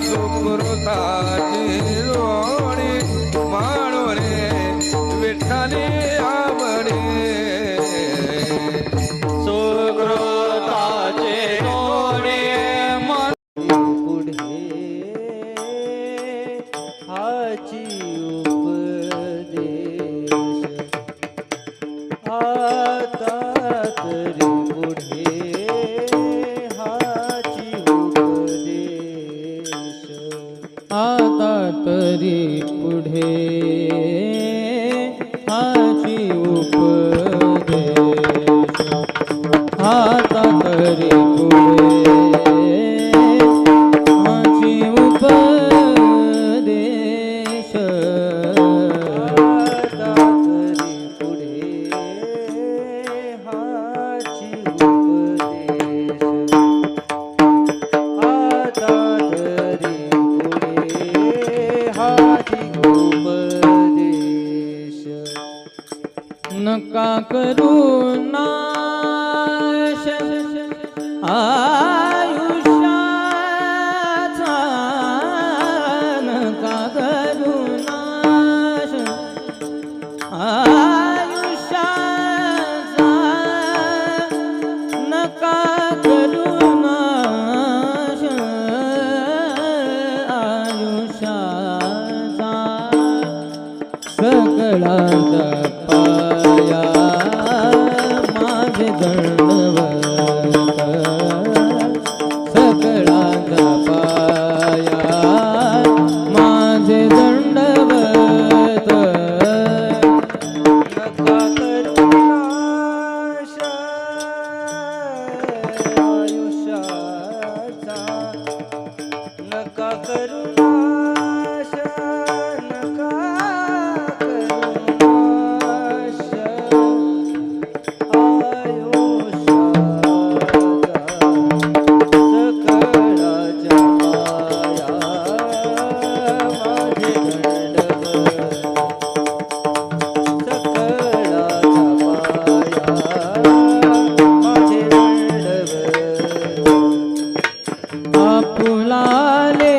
सुकृताची जोडी माळो रे विठ्ठली आवडे सुकृताचे जोडी पुढे हाची उपदेश आता तरी पुढे हाची उपदेश आता तरी पुढे हाची उपदेश आता तरी पुढे हाची उपदेश आता तरी पुढे हाची उपदेश आता तरी पुढे हाची उपदेश नका करू नाश आयुष्याचा नका करू नाश आयुष्याचा नका करू नाश आयुष्याचा सकळांचा पाया माझे दंडवत सकळांचा पाया माझे दंडवत नका करू नाश आयुष्याचा नका करू नाश नका करू नाश आपुलाले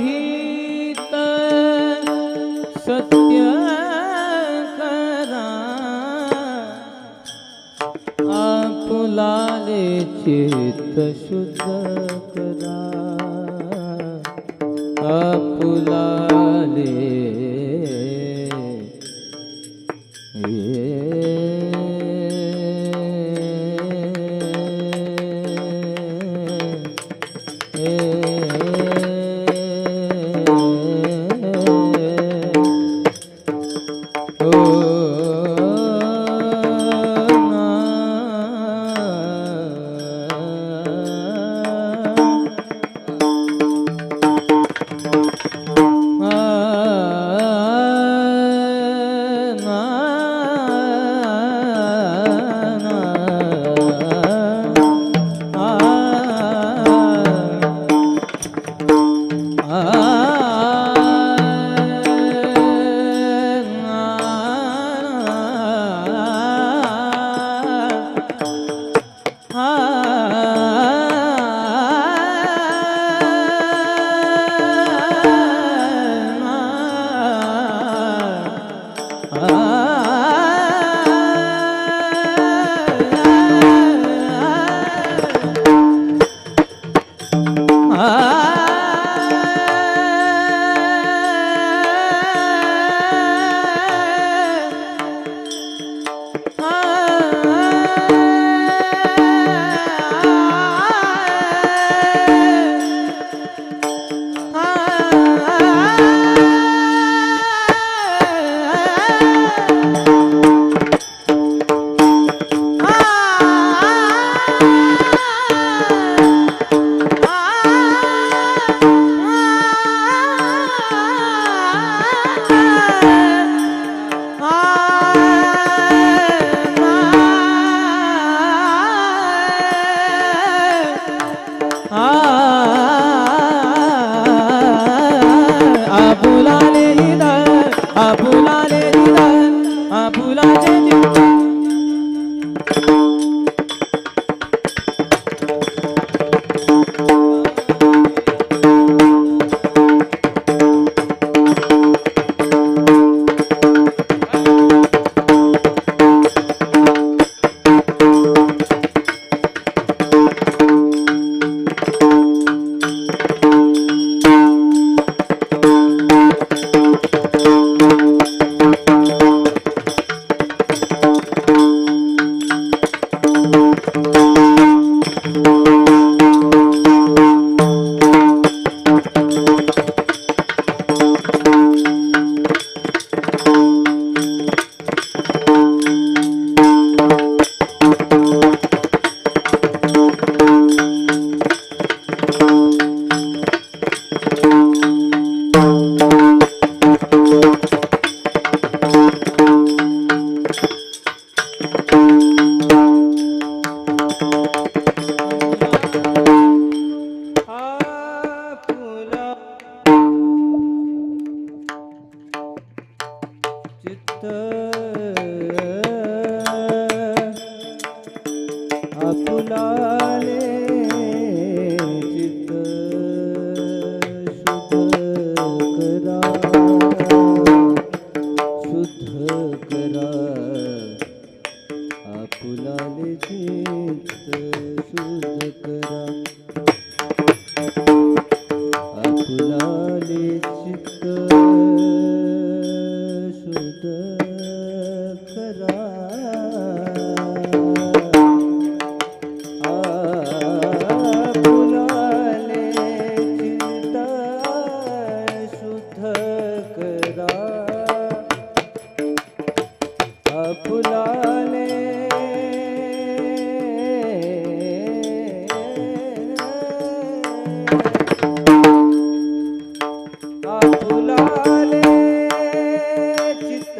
हित सत्य करा आपुलाले चित्त शुद्ध करा आपुलाले आपुलाले चित्त शुद्ध करा आपुलाले चित्त शुद्ध करा आपुलाले चित्त शुद्ध करा आपुलाले चित्त शुद्ध करा आपुलाले आपुलाले चित्त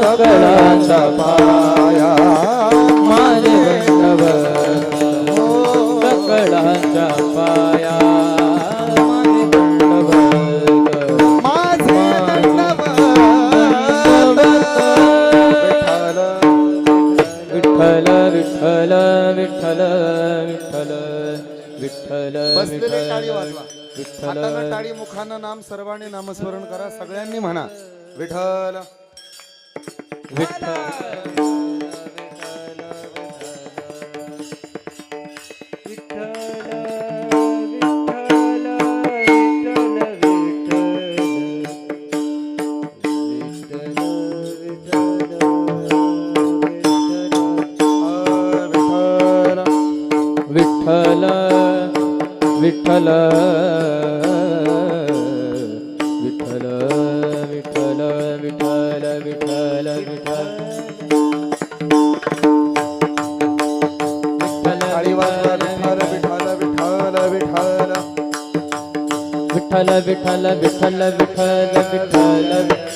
सगळ्यांचा पाया माझे दंडवत सकळांच्या पाया माझे दंडवत विठ्ठल विठ्ठल विठ्ठल विठ्ठल विठ्ठल बसलेले टाळी वाजवा. विठ्ठल हातानं टाळी मुखानं नाम सर्वांनी नामस्मरण करा. सगळ्यांनी म्हणा विठ्ठल विठ्ठल विठ्ठल विठ्ठल विठ्ठल विठ्ठल विठ्ठल टाळी वाजवा. विठ्ठल विठ्ठल विठ्ठल विठ्ठल विठ्ठल विठ्ठल विठ्ठल विठ्ठल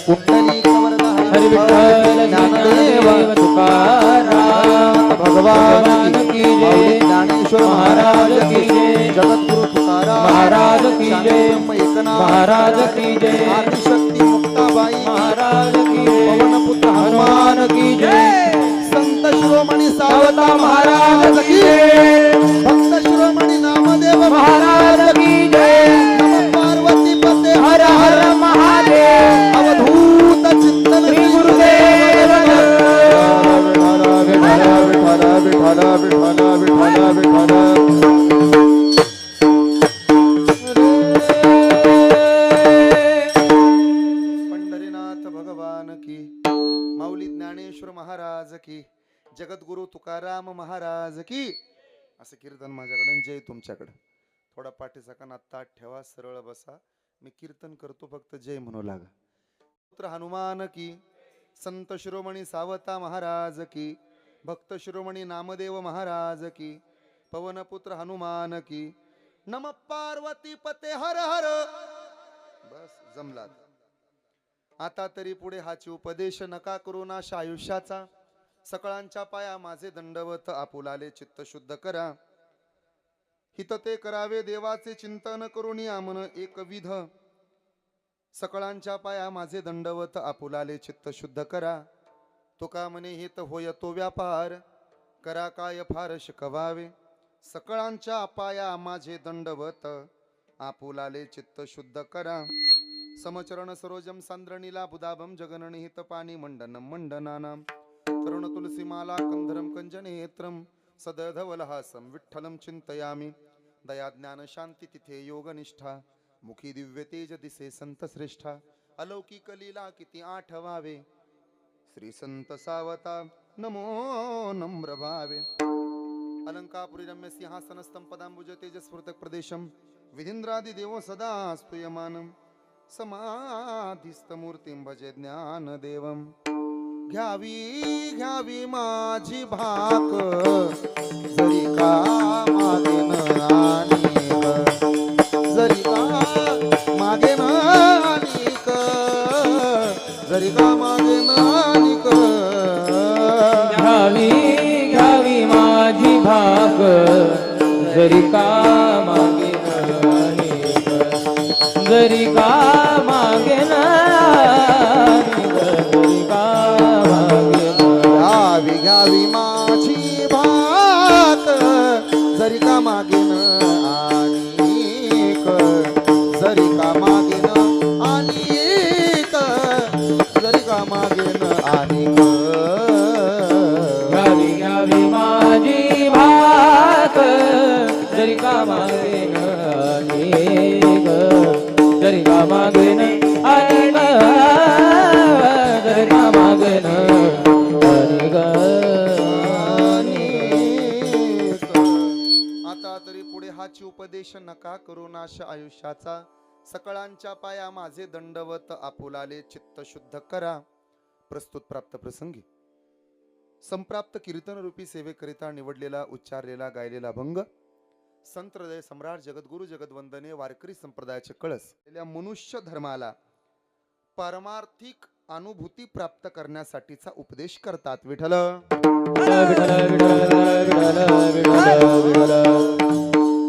कुंडली कमरदा हरि विठ्ठल ज्ञानदेव तुकाराम भगवान की जय ज्ञानेश्वर महाराज की जय जगद्गुरु तुकाराम महाराज की जय ब्रह्म एकनाथ महाराज की जय आदिशक्ती मुक्ताबाई महाराज की जय पवनपुत्र हनुमान की जय संत शिरोमणी सावता सावता महाराज की जय भक्त शिरोमणी नामदेव महाराज की जय नमः पार्वती पते हर हर महादेव अवधूत चिंतन श्री गुरुदेव विठ्ठल विठ्ठल विठ्ठल विठ्ठल पंढरीनाथ भगवान की माऊली ज्ञानेश्वर महाराज की जगद्गुरु तुकाराम महाराज की. असं कीर्तन माझ्याकडे जय तुमच्याकडे. थोडा पाठीचा कान ताट ठेवा, सरळ बसा. मी कीर्तन करतो, फक्त जय म्हणू लागा. पुत्र हनुमान की, संत शिरोमणी सावता महाराज की, भक्त शिरोमणी नामदेव महाराज की, पवनपुत्र हनुमान की. नम पार्वती पते हर हर. बस जमला. आता तरी पुढे हाची उपदेश नका करू नाश आयुष्याचा. सकळांच्या पाया माझे दंडवत आपुलाले चित्त शुद्ध करा. हित ते करावे देवाचे चिंतन करून आमन एकविध सकळांच्या पाया माझे दंडवत आपुलाले चित्त शुद्ध करा तुका म्हणे हित होय तो व्यापार करा काय फार शिकवावे सकळांच्या पाया माझे दंडवत आपुलाले चित्त शुद्ध करा समचरण सरोजम सांद्रणीला बुदाभम जगननिहित पाणी मंडनम मंडनानाम तरुण तुलसीमाला कंधरम कंजनेत्रम सदधवलहासम विठ्ठलम चिंतयामी दया ज्ञान शांती तिथे योगनिष्ठा मुखी दिव्य तेज दिसे संत श्रेष्ठा अलौकिक लीला किती आठवावे श्री संत सावता नमो नम्र भावे अलंकापुरी रम्य सिंहासनस्थं पदांबुज तेजस्फुर्तक प्रदेशम विधिंद्रादि देवो सदा स्तूयमानम समाधिस्थ मूर्तिं भजे ज्ञान देवम घ्यावी घ्यावी माझी भाक जरी का मागे न आणिक जरी का मागे न आणिक जरी का मागे न आणिक घ्यावी घ्यावी माझी भाग जरी का मागे न आणिक जरी का मागे न आणिक जरी का मागे न घ्यावी घ्यावी माझी भाक जरी का मागे न आणिक जरी का मागे न आणिक जरी का मागे न आणिक घ्यावी घ्यावी माझी भाग जरी का मागे न आणिक जरी का मागे न आणिक जरी का मागे न आणिक आता तरी पुढे हाची उपदेश नका करू नाश आयुष्याचा सकळांच्या पाया माझे दंडवत आपुलाले चित्त शुद्ध करा प्रस्तुत प्राप्त प्रसंगी संप्राप्त कीर्तन रूपी सेवेकरिता निवडलेला उच्चारलेला गायलेला भंग संत हृदय सम्राट जगद्गुरु जगदवंदने वारकरी संप्रदायाचे कळस मनुष्य धर्माला पारमार्थिक अनुभूती प्राप्त करण्यासाठीचा उपदेश करतात विठ्ठल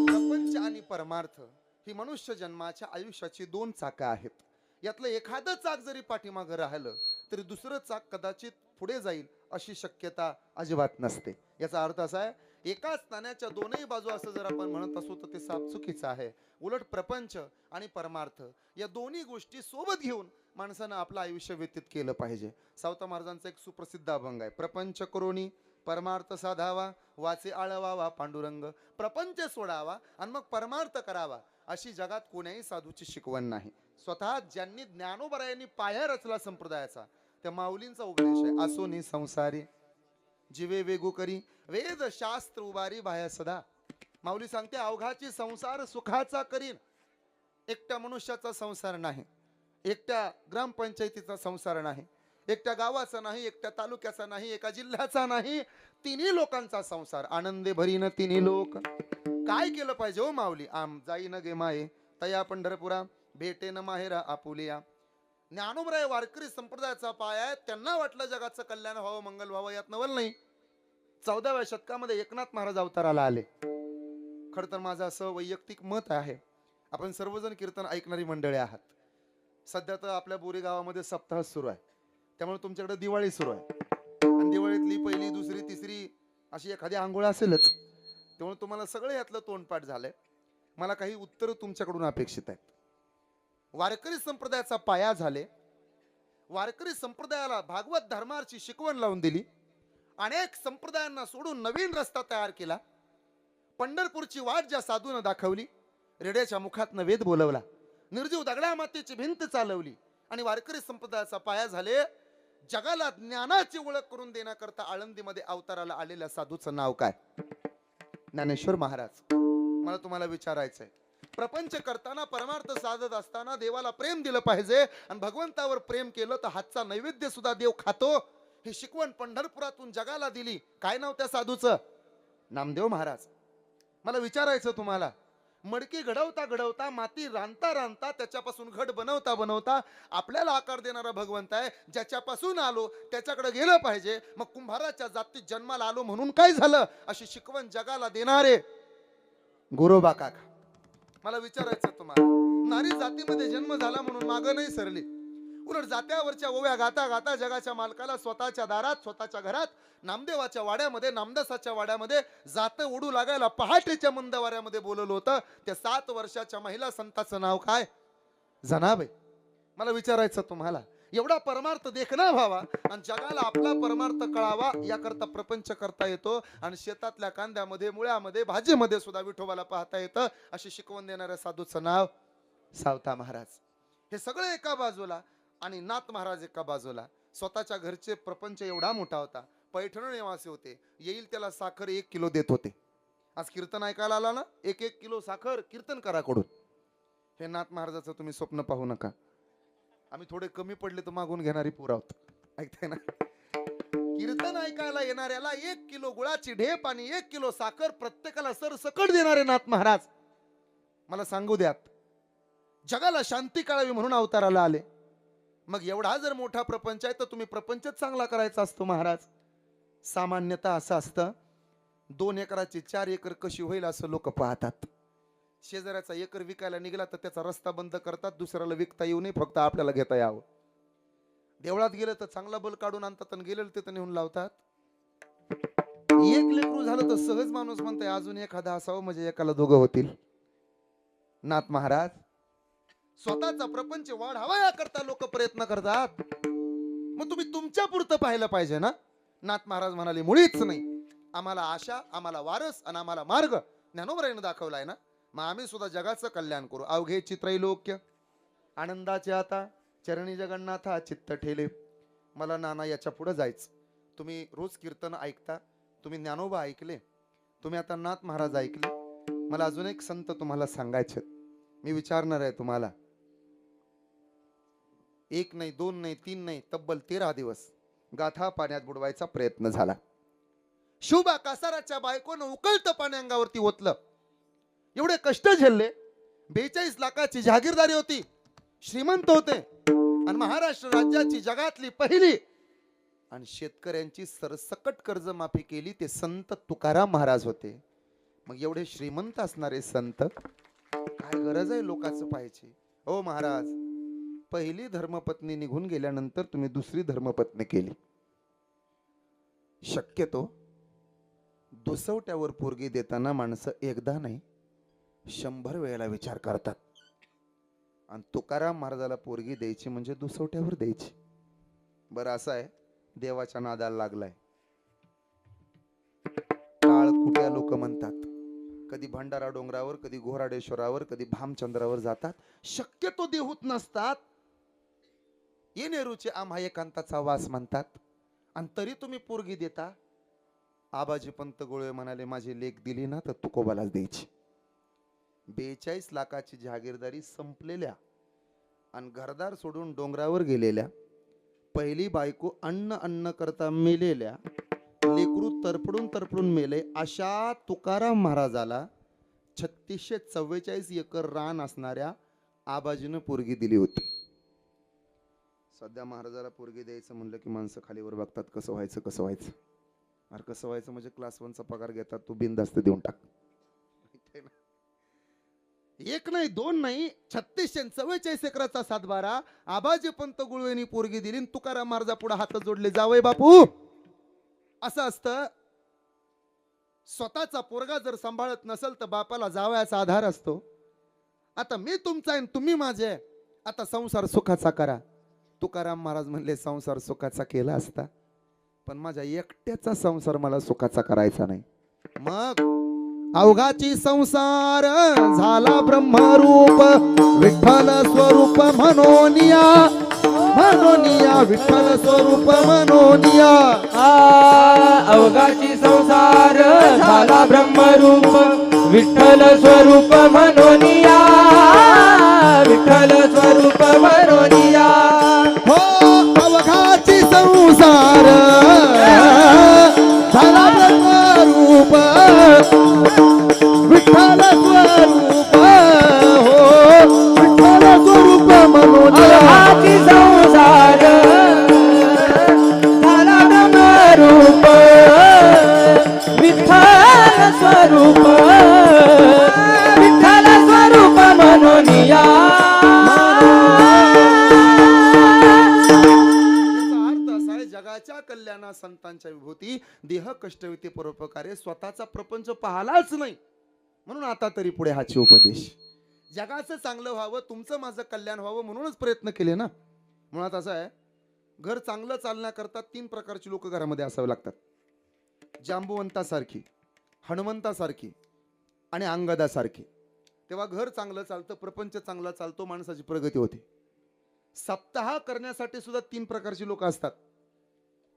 प्रपंच आणि परमार्थ ही मनुष्य जन्माच्या आयुष्याची दोन चाकं आहेत यातलं एखादं चाक जरी पाठीमागं राहिलं तरी दुसरं चाक कदाचित पुढे जाईल अशी शक्यता अजिबात नसते याचा अर्थ असा आहे एकाच नाण्याच्या दोनही बाजू असं जर आपण म्हणत असू तर ते साप चुकीचं आहे उलट प्रपंच आणि परमार्थ या दोन्ही गोष्टी सोबत घेऊन माणसानं आपलं आयुष्य व्यतीत केलं पाहिजे सावता महाराजांचा एक सुप्रसिद्ध अभंग आहे प्रपंच करोनी परमार्थ साधावा वाचे आळवावा पांडुरंग प्रपंच सोडावा आणि मग परमार्थ करावा अशी जगात कोण्याही साधूची शिकवण नाही स्वतः ज्यांनी ज्ञानोबरायांनी पाया रचला संप्रदायाचा त्या माऊलींचा उपदेश आहे असोनी संसारी जीवे वेगू करी वेद शास्त्र उभारी बाह्य सदा माऊली सांगते अवघाची संसार सुखाचा करीन एकट्या मनुष्याचा संसार नाही एकट्या ग्रामपंचायतीचा संसार नाही एकट्या गावाचा नाही एकट्या तालुक्याचा नाही एका जिल्ह्याचा नाही तिन्ही लोकांचा संसार आनंदे भरीन तिन्ही लोक काय केलं पाहिजे हो माऊली आम जाईन गे माये तया पंढरपुरा भेटेन माहेरा आपुलिया ज्ञानोबराय वारकरी संप्रदायाचा पाय आहे त्यांना वाटलं जगाचं कल्याण व्हावं मंगल व्हावं यात नवल नाही 14व्या शतकामध्ये एकनाथ महाराज अवताराला आले खर तर माझं असं वैयक्तिक मत आहे आपण सर्वजण कीर्तन ऐकणारी मंडळी आहात सध्या तर आपल्या बोरी गावामध्ये सप्ताह सुरू आहे त्यामुळे तुमच्याकडे दिवाळी सुरू आहे आणि दिवाळीतली पहिली दुसरी तिसरी अशी एखादी आंघोळ असेलच त्यामुळे तुम्हाला सगळं यातलं तोंडपाठ झालंय मला काही उत्तर तुमच्याकडून अपेक्षित आहेत वारकरी संप्रदायाचा पाया झाले वारकरी संप्रदायाला भागवत धर्माची शिकवण लावून दिली अनेक संप्रदायांना सोडून नवीन रस्ता तयार केला पंढरपूरची वाट ज्या साधून दाखवली रेड्याच्या मुखातनं वेद बोलवला निर्जीव दगडा मातीची भिंत चालवली आणि वारकरी संप्रदायाचा पाया झाले जगाला ज्ञानाची ओळख करून देण्याकरता आळंदीमध्ये अवताराला आलेल्या साधूचं नाव काय ज्ञानेश्वर महाराज मला तुम्हाला विचारायचंय प्रपंच करताना परमार्थ साधत असताना देवाला प्रेम दिलं पाहिजे आणि भगवंतावर प्रेम केलं तर हातचा नैवेद्य सुद्धा देव खातो ही शिकवण पंढरपुरातून जगाला दिली काय नाव त्या साधूचं नामदेव महाराज मला विचारायचं तुम्हाला मडकी घडवता घडवता माती रांधता रांधता त्याच्यापासून घट बनवता बनवता आपल्याला आकार देणारा भगवंत आहे ज्याच्यापासून आलो त्याच्याकडे गेलं पाहिजे मग कुंभाराच्या जातीत जन्माला आलो म्हणून काय झालं अशी शिकवण जगाला देणारे गोरोबा काका, मला विचारायचं तुम्हाला, नारी जातीमध्ये जन्म झाला म्हणून मागं नाही सरली, उलट जात्यावरच्या ओव्या गाता गाता जगाच्या मालकाला स्वतःच्या दारात, स्वतःच्या घरात, नामदेवाच्या वाड्यामध्ये, नामदासाच्या वाड्यामध्ये जात उडू लागायला पहाटेच्या मंद वाऱ्यामध्ये बोलवलं होतं. त्या 7 वर्षाच्या महिला संताचं नाव काय? जनाबाई. मला विचारायचं तुम्हाला, एवढा परमार्थ देखना व्हावा आणि जगाला आपला परमार्थ कळावा याकरता प्रपंच करता येतो, आणि शेतातल्या कांद्यामध्ये, मुळ्यामध्ये, भाजीमध्ये सुद्धा विठोबाला पाहता येतं. अशी शिकवण देणाऱ्या साधूचं नाव सावता महाराज. हे सगळे एका बाजूला आणि नाथ महाराज एका बाजूला. स्वतःच्या घरचे प्रपंच एवढा मोठा होता. पैठण निवासी होते, येईल त्याला साखर 1 किलो देत होते. आज कीर्तन ऐकायला आला ना, 1-1 किलो साखर कीर्तन कराकडून. हे नाथ महाराजाचं तुम्ही स्वप्न पाहू नका. आम्ही थोडे कमी पडले तर मागून घेणारी पोर आहोत, ऐकताय ना. कीर्तन ऐकायला येणाऱ्याला 1 किलो गुळाची ढेप आणि 1 किलो साखर प्रत्येकाला सरसकट देणारे नाथ महाराज. मला सांगू द्यात, जगाला शांती कळावी म्हणून अवताराला आले. मग एवढा जर मोठा प्रपंच आहे तर तुम्ही प्रपंचच चांगला करायचा असतो महाराज. सामान्यतः असं असतं, 2 एकराची 4 एकर कशी होईल असं लोक पाहतात. शेजाऱ्याचा एकर विकायला निघाला तर त्याचा रस्ता बंद करतात, दुसऱ्याला विकता येऊ नये, फक्त आपल्याला घेता यावं. देवळात गेलं तर चांगला बल काढून आणतात आणि गेलेलं तिथं नेऊन लावतात. 1 लेकरू झालं तर सहज माणूस म्हणताय अजून एखादा असावं म्हणजे एकाला 2 होतील. नाथ महाराज स्वतःचा प्रपंच वाढावा याकरता लोक प्रयत्न करतात. मग तुम्ही तुमच्या पुरतं पाहिलं पाहिजे ना. नाथ महाराज म्हणाले मुळीच नाही, आम्हाला आशा, आम्हाला वारस आणि आम्हाला मार्ग ज्ञानोबराईने दाखवलाय ना, मग आम्ही सुद्धा जगाचं कल्याण करू. अवघे चित्रैलोक्य आनंदाचे आता चरणी जगन्नाथा चित्त ठेले. मला नाना याच्या पुढे जायचं. तुम्ही रोज कीर्तन ऐकता, तुम्ही ज्ञानोबा ऐकले, तुम्ही आता नाथ महाराज ऐकले. मला अजून एक संत तुम्हाला सांगायचे. मी विचारणार आहे तुम्हाला. 1 नाही, 2 नाही, 3 नाही, तब्बल 13 दिवस गाथा पाण्यात बुडवायचा प्रयत्न झाला. शुभा कासाराच्या बायकोनं उकळतं पाणी अंगावरती ओतलं. एवढे कष्ट झेलले. 42 लाखाची जहागीरदारी होती, श्रीमंत होते, आणि महाराष्ट्र राज्याची जगातली पहिली आणि शेतकऱ्यांची सरसकट कर्जमाफी केली ते संत तुकाराम महाराज होते. मग एवढे श्रीमंत असणारे संत, काय गरज आहे लोकांचं पाहायची? हो महाराज, पहिली धर्मपत्नी निघून गेल्यानंतर तुम्ही दुसरी धर्मपत्नी केली. शक्यतो दुसवट्यावर पोरगी देताना माणसं एकदा नाही 100 वेळेला विचार करतात. आणि तुकाराम महाराजाला पोरगी द्यायची म्हणजे दुसवट्यावर द्यायची. बरं असं आहे, देवाच्या नादाला लागलाय. काळ कुट्या लोक म्हणतात, कधी भंडारा डोंगरावर, कधी घोराडेश्वरावर, कधी भामचंद्रावर जातात. शक्यतो देहूत नसतात. ये नेरूचे आम्हा एकांताचा वास म्हणतात. आणि तरी तुम्ही पोरगी देता. आबाजी पंत गोळे म्हणाले माझी लेक दिली ना तर तुकोबालाच द्यायची. 42 लाखाची जहागीरदारी संपलेल्या आणि घरदार सोडून डोंगरावर गेलेल्या, पहिली बायको अन्न करता मेलेल्या, लेकरू तरपडून मेले अशा तुकाराम महाराजाला 3644 एकर रान असणाऱ्या आबाजीनं पोरगी दिली होती. सध्या महाराजाला पोरगी द्यायचं म्हणलं की माणसं खालीवर बघतात, कसं व्हायचं. अरे कसं व्हायचं म्हणजे क्लास 1चा पगार घेतात, तू बिनधास्त देऊन टाक. 1 नाही, 2 नाही, 3644 एकराचा 7-12 आबाजी पंत गुळवेनी पोरगी दिली. तुकाराम महाराजा पुढे हात जोडले, जावई बापू. असं असतं, स्वतःचा पोरगा जर सांभाळत नसेल तर बापाला जावयाचा आधार असतो. आता मी तुमचा आहे, तुम्ही माझे, आता संसार सुखाचा करा. तुकाराम महाराज म्हणले संसार सुखाचा केला असता, पण माझ्या एकट्याचा संसार मला सुखाचा करायचा नाही. मग अवघाची संसार झाला ब्रह्मरूप, विठ्ठल स्वरूप मनोनिया, विठ्ठल स्वरूप मनोनिया. अवघाची संसार झाला ब्रह्मरूप, विठ्ठल स्वरूप मनोनिया, विठ्ठल स्वरूप मनोनिया. हो अवघाची संसार झाला ब्रह्मरूप, विठ्ठल स्वरूप, हो विठ्ठल स्वरूप मनोनिया. अवघाची संसार झाला ब्रह्मरूप, विठ्ठल स्वरूप होती देह कष्टविते परोपकारे, स्वतःचा प्रपंच पाहलाच नाही म्हणून आता तरी पुढे हाची उपदेश. जगाचं चांगलं व्हावं, तुमचं माझं कल्याण व्हावं म्हणूनच प्रयत्न केले ना. मुळात असं आहे, घर चांगलं चालण्याकरता 3 प्रकारची लोक घरामध्ये असावे लागतात. जांबुवंतासारखी, हनुमंतासारखी आणि अंगदासारखी. तेव्हा घर चांगलं चालतं, प्रपंच चांगला चालतो, माणसाची प्रगती होते. सप्ताह करण्यासाठी सुद्धा 3 प्रकारची लोक असतात.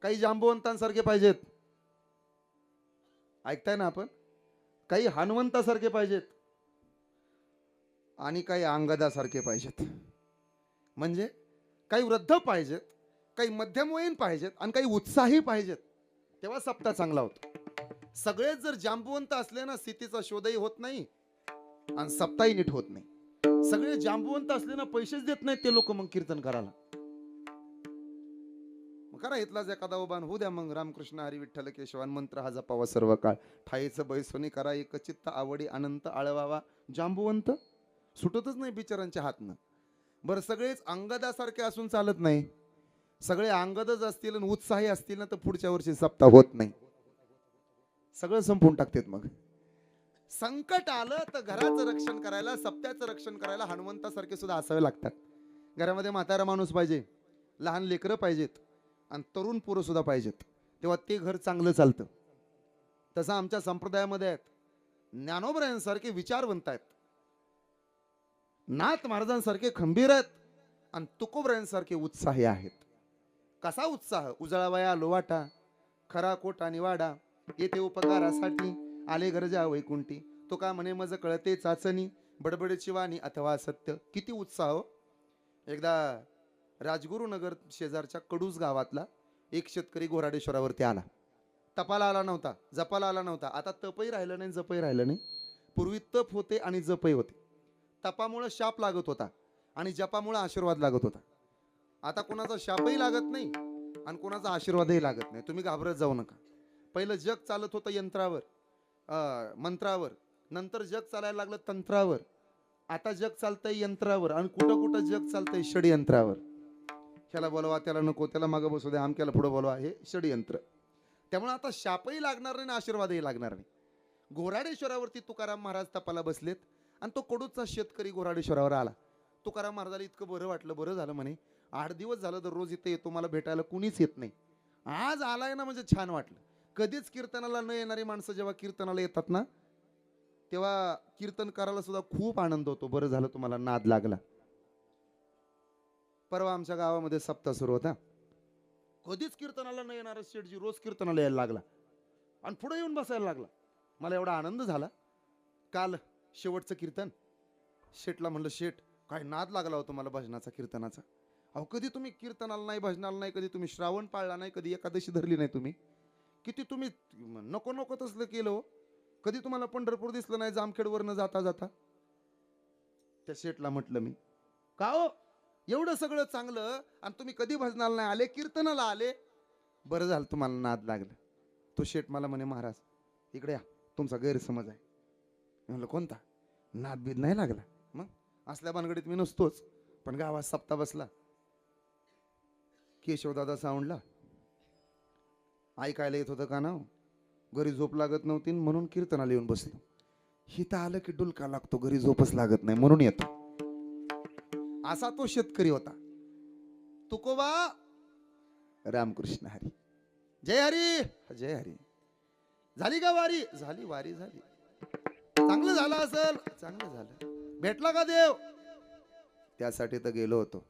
काही जांबुवंतांसारखे पाहिजेत, ऐकताय ना आपण, काही हनुमंतासारखे पाहिजेत आणि काही अंगदासारखे पाहिजेत. म्हणजे काही वृद्ध पाहिजेत, काही मध्यमवयीन पाहिजेत आणि काही उत्साही पाहिजेत. तेव्हा सप्ताह चांगला होतो. सगळेच जर जांबुवंत असले ना, स्थितीचा शोधही होत नाही आणि सप्ताही नीट होत नाही. सगळे जांबुवंत असले ना, पैसेच देत नाहीत ते लोक मग कीर्तन करायला. मग करा इथलाच एखादा उभान होऊ द्या मग, रामकृष्ण हरी विठ्ठल केशवान मंत्र हा जपावा सर्व काळ, ठाईचं बैसोनी करा एकचित्त आवडी अनंत आळवावा. जांबुवंत सुटतच नाही बिचारांच्या हातनं. बरं, सगळेच अंगदासारखे असून चालत नाही. सगळे अंगदच असतील आणि उत्साही असतील ना, तर पुढच्या वर्षी सप्ताह होत नाही, सगळं संपून टाकतात. मग संकट आलं तर घराचं रक्षण करायला, सप्त्याचं रक्षण करायला हनुमंतासारखे सुद्धा असावे लागतात. घरामध्ये म्हातारा माणूस पाहिजे, लहान लेकरं पाहिजेत आणि तरुण पोरं सुद्धा पाहिजेत. तेव्हा ते घर चांगलं चालतं. तसं आमच्या संप्रदायामध्ये आहेत, ज्ञानोबरायांसारखे विचारवंत आहेत, नाथ महाराजांसारखे खंबीर आहेत आणि तुकोबरायांसारखे उत्साही आहेत. कसा उत्साह? उजळावया लोवाटा, खरा कोटा निवाडा, येथे उपकारासाठी आले गरजा वैकुंठी. तो का म्हणे मज कळते चाचणी, बडबडची वाणी अथवा सत्य. किती उत्साह हो. एकदा राजगुरुनगर शेजारच्या कडूस गावातला एक शेतकरी घोराडेश्वरावरती आला. तपाला आला नव्हता, जपाला आला नव्हता. आता तपही राहिलं नाही, जपही राहिलं नाही. पूर्वी तप होते आणि जपही होते. तपामुळे शाप लागत होता आणि जपामुळे आशीर्वाद लागत होता. आता कोणाचा शापही लागत नाही आणि कोणाचा आशीर्वादही लागत नाही. तुम्ही घाबरत जाऊ नका. पहिलं जग चालत होतं यंत्रावर, मंत्रावर, नंतर जग चालायला लागलं तंत्रावर. आता जग चालतंय यंत्रावर आणि कुठं कुठं जग चालतंय षडयंत्रावर. ह्याला बोलवा, त्याला नको, त्याला मागं बसू द्या, आमक्याला पुढं बोलवा, हे षडयंत्र. त्यामुळे आता शापही लागणार नाही आणि आशीर्वादही लागणार नाही. घोराडेश्वरावरती तुकाराम महाराज तपाला बसलेत आणि तो कडूचा शेतकरी घोराडेश्वरावर आला. तुकाराम महाराजाला इतकं बरं वाटलं, बरं झालं म्हणे, 8 दिवस झालं दररोज इथे येतो, मला भेटायला कुणीच येत नाही, आज आलाय ना म्हणजे छान वाटलं. कधीच कीर्तनाला न येणारी माणसं जेव्हा कीर्तनाला येतात ना, तेव्हा कीर्तन करायला सुद्धा खूप आनंद होतो. बरं झालं तुम्हाला नाद लागला. परवा आमच्या गावामध्ये सप्ताह सुरू होता. कधीच कीर्तनाला न येणारा शेठजी रोज कीर्तनाला यायला लागला आणि पुढे येऊन बसायला लागला. मला एवढा आनंद झाला. काल शेवटचं कीर्तन, शेठला म्हणलं, शेठ काय नाद लागला होता मला भजनाचा, कीर्तनाचा. अहो कधी तुम्ही कीर्तनाला नाही, भजनाला नाही, कधी तुम्ही श्रावण पाळला नाही, कधी एकादशी धरली नाही तुम्ही, किती तुम्ही नको नको तसलं केलं हो. कधी तुम्हाला पंढरपूर दिसलं नाही जामखेडवरनं जाता जाता. त्या शेठला म्हटलं मी, का हो एवढं सगळं चांगलं आणि तुम्ही कधी भजनाला नाही आले, कीर्तनाला आले, बरं झालं तुम्हाला नाद लागलं. तो शेठ मला म्हणे, महाराज इकडे या, तुमचा गैरसमज आहे. म्हणलं कोणता? नाद बीद नाही लागला. मग असल्या भानगडीत मी नसतोच, पण गावात सप्ताह बसला, केशवदादा साऊंडला ऐकायला येत होतं का ना, घरी झोप लागत नव्हती म्हणून कीर्तनाला येऊन बसलो. हिथं आलं की डुलका लागतो, घरी झोपच लागत नाही म्हणून येतो. असा तो शेतकरी होता. तुकोबा रामकृष्ण हरी, जय हरी जय हरी. झाली का वारी? झाली, वारी झाली. चांगलं झालं असेल, चांगलं झालं. भेटला का देव? त्यासाठी तर गेलो होतो.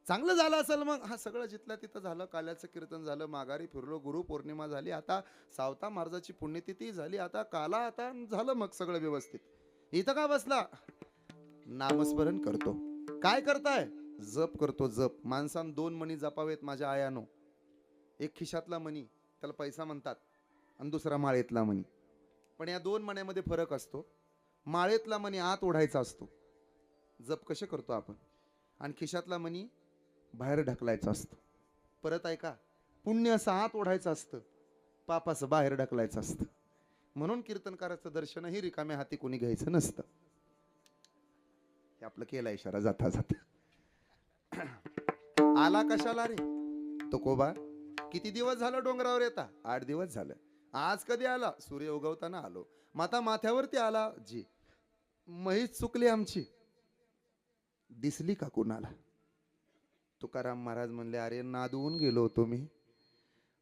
चांगलं झालं असेल मग? हा सगळं जिथल्या तिथं झालं. काल्याचं कीर्तन झालं, माघारी फिरलो, गुरु पौर्णिमा झाली, आता सावता महाराजाची पुण्यतिथी झाली, आता काला, आता झालं मग सगळं व्यवस्थित. इथं का बसला? नामस्मरण करतो. काय करताय? जप करतो, जप. माणसानं 2 मणी जपावेत माझ्या आयानो. एक खिशातला मणी, त्याला पैसा म्हणतात, आणि दुसरा माळेतला मणी. पण या 2 मण्यामध्ये फरक असतो. माळेतला मणी आत ओढायचा असतो, जप कसे करतो आपण, आणि खिशातला मणी बाहेर ढकलायचा असतो. परत ऐका, पुण्य असं आत ओढायचं असतं, पाप असं बाहेर ढकलायचं असतं. म्हणून कीर्तनकाराचं दर्शनही रिकाम्या हाती कोणी घ्यायचं नसतं. हे आपलं केला इशारा जाता जाता. आला कशाला रे तुकोबा? किती दिवस झालं डोंगरावर येता? 8 दिवस झालं. आज कधी आला? सूर्य उगवताना आलो. माता माथ्यावरती आला जी. म्हैस चुकली आमची, दिसली का कुणाला? तुकाराम महाराज म्हणले, अरे नादवून गेलो होतो मी.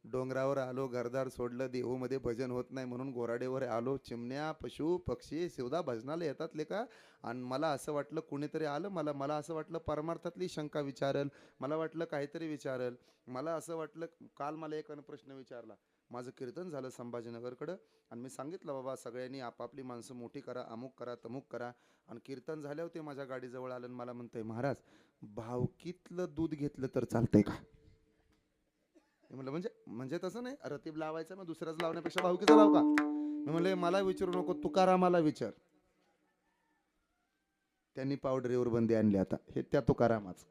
डोंगरावर आलो, घरदार सोडलं, देहूमध्ये भजन होत नाही म्हणून घोराडेवर आलो. चिमण्या, पशु पक्षी शिवदा भजनाला येतात लेका. आणि मला असं वाटलं कुणीतरी आलं, मला असं वाटलं परमार्थातली शंका विचारल, मला वाटलं काहीतरी विचारल. मला असं वाटलं, काल मला एक प्रश्न विचारला. माझं कीर्तन झालं संभाजीनगरकडं आणि मी सांगितलं बाबा सगळ्यांनी आपापली माणसं मोठी करा, अमुक करा, तमुक करा. आणि कीर्तन झाल्यावर ते माझ्या गाडीजवळ आलं आणि मला म्हणतंय, महाराज भावकीतलं दूध घेतलं तर चालतंय का? मी म्हणलं म्हणजे म्हणजे तसं नाही, रतीब लावायचं मग दुसऱ्याच लावण्यापेक्षा भावकीचं लाव का? मी म्हणले मला विचारू नको, तुकारामाला विचार. त्यांनी पावडरीवर बंदी आणली आता, हे त्या तुकारामाच.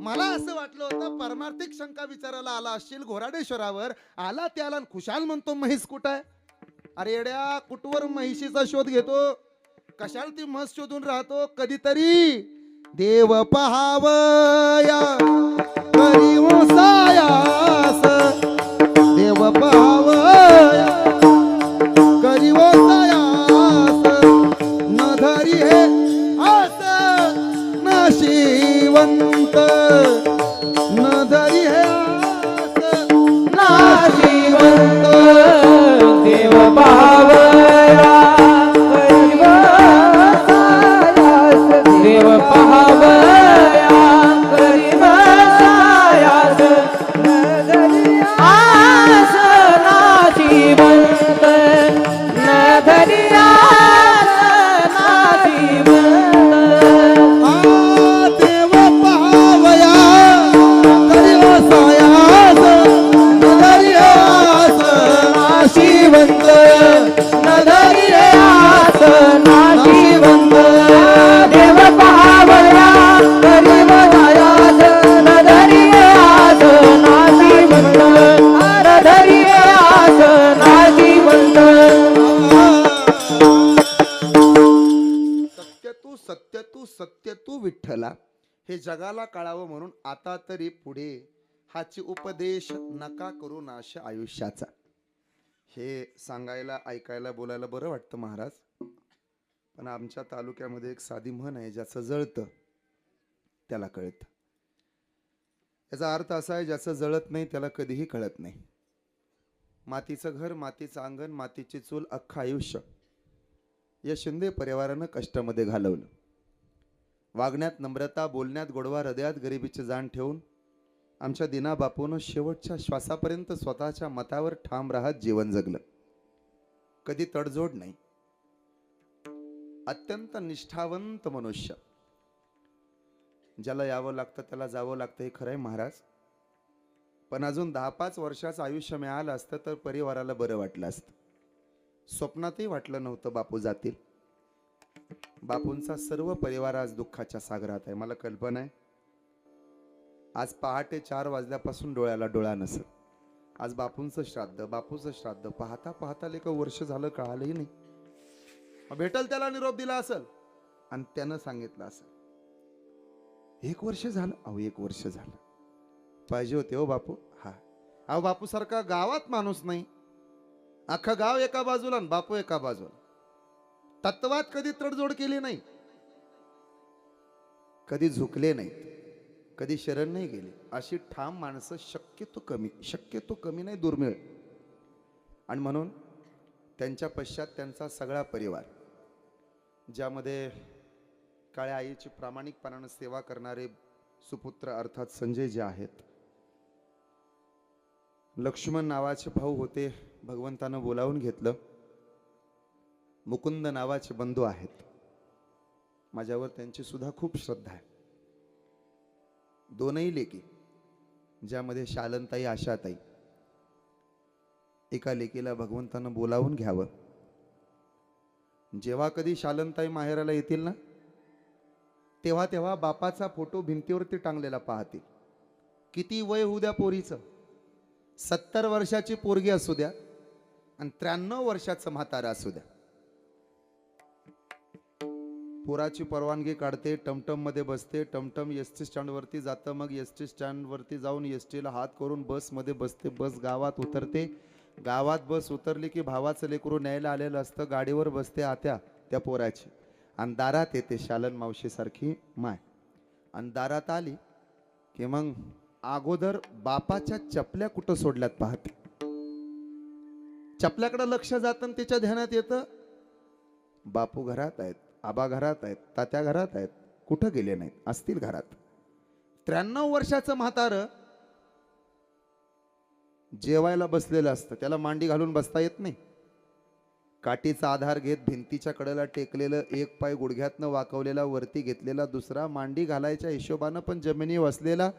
मला असं वाटलं होतं परमार्थिक शंका विचारायला आला असशील घोराडेश्वरावर, आला त्याला खुशाल म्हणतो म्हैस कुठं आहे? अरे येड्या, कुठवर म्हैशीचा शोध घेतो? कशाला ती म्हस शोधून राहतो? कधीतरी देव पहावया करी सायास, देव पहावया करी सायास, न धरी हे आस नाशिवंत, न धरी हे आस नाशिवंत. देव पाहावया करीव सायास, देव पाहावया करीव सायास, आस नाशिवंत, न धरी आस नाशिवंत. देव पहावया करी सायास, न धरी आस नाशिवंत, न धरी आस नाशिवंत. देव पहावया करीव सायास, न धरी आस नाशिवंत, न धरी आस नाशिवंत. सत्य तू विठ्ठला, हे जगाला कळावं म्हणून आता तरी पुढे हाची उपदेश नका करू नाश आयुष्याचा. हे सांगायला, ऐकायला, बोलायला बरं वाटतं महाराज, पण आमच्या तालुक्यामध्ये एक साधी म्हण आहे, ज्याचं जळतं त्याला कळतं. याचा अर्थ असा आहे, ज्याचं जळत नाही त्याला कधीही कळत नाही. मातीचं घर, मातीचं अंगण, मातीची चूल, अख्खं आयुष्य या शिंदे परिवारानं कष्टामध्ये घालवलं. वागण्यात नम्रता, बोलण्यात गोडवा, हृदयात गरिबीची जाण ठेवून आमच्या दिना बापूनं शेवटच्या श्वासापर्यंत स्वतःच्या मतावर ठाम राहत जीवन जगलं. कधी तडजोड नाही. अत्यंत निष्ठावंत मनुष्य. ज्याला यावं लागतं त्याला जावं लागतं, हे खरं आहे महाराज. पण अजून 10-5 वर्षाचं आयुष्य मिळालं असतं तर परिवाराला बरं वाटलं असतं. स्वप्नातही वाटलं नव्हतं बापू जातील. बापूंचा सर्व परिवार आज दुःखाच्या सागरात आहे. मला कल्पना आहे, आज पहाटे 4 वाजल्यापासून डोळ्याला डोळा नसेल. आज बापूंचं श्राद्ध पाहता पाहता लेक वर्ष झालं कळालंही नाही. भेटल त्याला निरोप दिला असेल आणि त्यानं सांगितलं असेल 1 वर्ष झालं. अहो 1 वर्ष झालं पाहिजे होते हो बापू. हा अहो बापू सारखा गावात माणूस नाही. अख्खा गाव एका बाजूला आणि बापू एका बाजूला. तत्वात कधी तडजोड केली नाही, कधी झुकले नाहीत, कधी शरण नाही गेले. अशी ठाम माणसं शक्यतो कमी नाही, दुर्मिळ. आणि म्हणून त्यांच्या पश्चात त्यांचा सगळा परिवार, ज्यामध्ये काळ्या आईची प्रामाणिकपणाने सेवा करणारे सुपुत्र अर्थात संजय जे आहेत, लक्ष्मण नावाचे भाऊ होते, भगवंतानं बोलावून घेतलं. मुकुंद नावाचे बंधू आहेत, माझ्यावर त्यांची सुद्धा खूप श्रद्धा आहे. 2ही लेकी, ज्यामध्ये शालनताई, आशाताई. एका लेकीला भगवंतानं बोलावून घ्यावं. जेव्हा कधी शालनताई माहेराला येतील ना, तेव्हा तेव्हा बापाचा फोटो भिंतीवरती टांगलेला पाहतील. किती वय होऊ द्या पोरीचं, 70 वर्षाची पोरगी असू द्या आणि 93 वर्षाचं म्हातारा असू द्या, पोराची परवानगी काढते, टमटम मध्ये बसते, टमटम एस टी स्टँड वरती जातं, मग एस टी स्टँड वरती जाऊन एस टीला हात करून बस मध्ये बसते, बस गावात उतरते, गावात बस उतरली की भावाचं लेकरू न्यायला आलेलं असतं, गाडीवर बसते आत्या त्या पोराची आणि दारात येते शालन मावशी सारखी माय आणि दारात आली की मग अगोदर बापाच्या चपल्या कुठं सोडल्यात पाहते, चपल्याकडे लक्ष जातं आणि तिच्या ध्यानात येतं बापू घरात आहेत, आबा घरात आहेत, तात्या घरात आहेत, कुठं गेले नाहीत, असतील घरात. 93 वर्षाचं म्हातारं जेवायला बसलेलं असतं, त्याला मांडी घालून बसता येत नाही, काठीचा आधार घेत भिंतीच्या कडेला टेकलेलं, एक पाय गुडघ्यातनं वाकवलेला वरती घेतलेला, दुसरा मांडी घालायच्या हिशोबानं पण जमिनीवर बसलेला,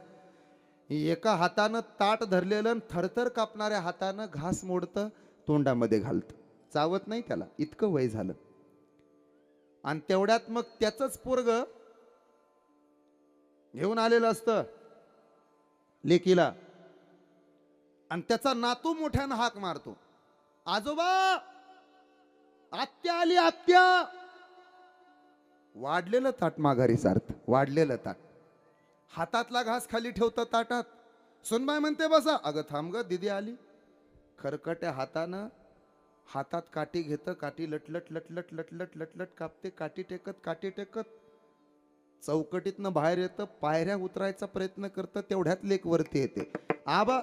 एका हातानं ताट धरलेलं आणि थरथर कापणाऱ्या हातानं घास मोडतं, तोंडामध्ये घालतं, चावत नाही त्याला, इतकं वय झालं. आणि तेवढ्यात मग त्याचंच पोरग घेऊन आलेलं असतं लेकीला आणि त्याचा नातू मोठ्यानं हाक मारतो, आजोबा आत्या आली आत्या. वाढलेलं ताट माघारी सारत, वाढलेलं ताट, हातातला घास खाली ठेवतं ताटात. सुनबाई म्हणते बसा, अगं थांब ग दीदी आली. खरकट्या हातानं हातात काठी घेतं, काठी लटलट लटलट लटलट लटलट कापते, काठी टेकत चौकटीतनं बाहेर येतं, पायऱ्या उतरायचा प्रयत्न करतं, तेवढ्यात लेक वरती येते, आबा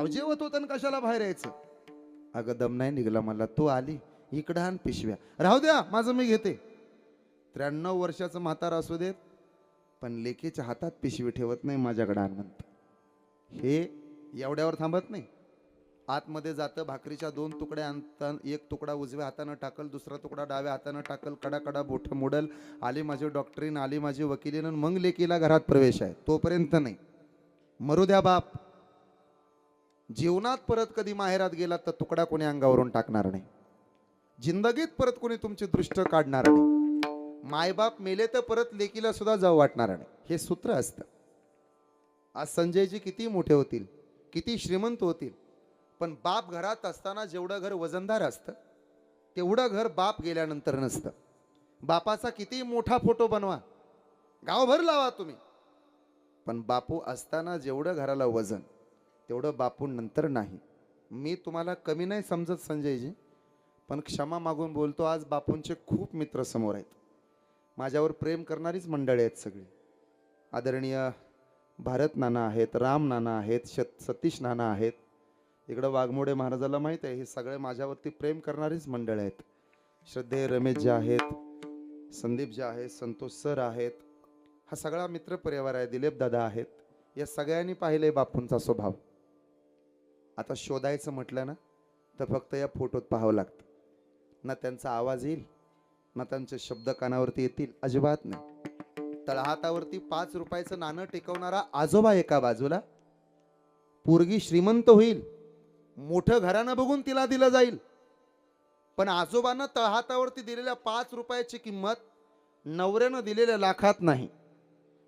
जेवत होतं कशाला बाहेर यायचं. अगं दम नाही निघला मला, तू आली इकडं आण पिशव्या, राहू द्या माझं मी घेते. 93 वर्षाचं म्हातारा असू देत पण लेकीच्या हातात पिशवी ठेवत नाही, माझ्याकडे आण म्हणतं. हे एवढ्यावर थांबत नाही, आतमध्ये जातं, भाकरीच्या 2 तुकड्या आणतं, एक तुकडा उजव्या हातानं टाकल, दुसरा तुकडा डाव्या हातानं टाकल, कडा बोट मोडल, आली माझी डॉक्टरीन, आली माझी वकिलीन, मग लेकीला घरात प्रवेश आहे, तोपर्यंत नाही. मरू द्या बाप, जीवनात परत कधी माहेरात गेलात तर तुकडा कोणी अंगावरून टाकणार नाही, जिंदगीत परत कोणी तुमची दृष्ट काढणार नाही, मायबाप मेले तर परत लेकीला सुद्धा जाऊ वाटणार नाही, हे सूत्र असतं. आज संजयजी किती मोठे होतील, किती श्रीमंत होतील, पण बाप घरात असताना जेवढं घर वजनदार असतं तेवढं घर बाप गेल्यानंतर नसतं. बापाचा किती मोठा फोटो बनवा, गावभर लावा तुम्ही, पण बापू असताना जेवढं घराला वजन तेवढं बापू नंतर नाही. मी तुम्हाला कमी नाही समजत संजयजी, पण क्षमा मागून बोलतो, आज बापूंचे खूप मित्र समोर आहेत, माझ्यावर प्रेम करणारीच मंडळी आहेत सगळी. आदरणीय भारत नाना आहेत, राम नाना आहेत, सतीश नाना आहेत, इकडं वाघमोडे महाराजाला माहीत आहे, हे सगळे माझ्यावरती प्रेम करणारीच मंडळ आहेत. श्रद्धेय रमेश जे आहेत, संदीप जे आहेत, संतोष सर आहेत, हा सगळा मित्र परिवार आहे, दिलीप दादा आहेत, या सगळ्यांनी पाहिलंय बापूंचा स्वभाव. आता शोधायचं म्हटलं ना तर फक्त या फोटोत पाहावं लागतं, ना त्यांचा आवाज येईल ना त्यांचे शब्द कानावरती येतील, अजिबात नाही. तळहातावरती 5 रुपयाचं नाणं टेकवणारा आजोबा एका बाजूला, पोरगी श्रीमंत होईल, मोठं घरानं बघून तिला दिलं जाईल, पण आजोबांना तळहातावरती दिलेल्या 5 रुपयाची किंमत नवऱ्यानं दिलेल्या लाखात नाही.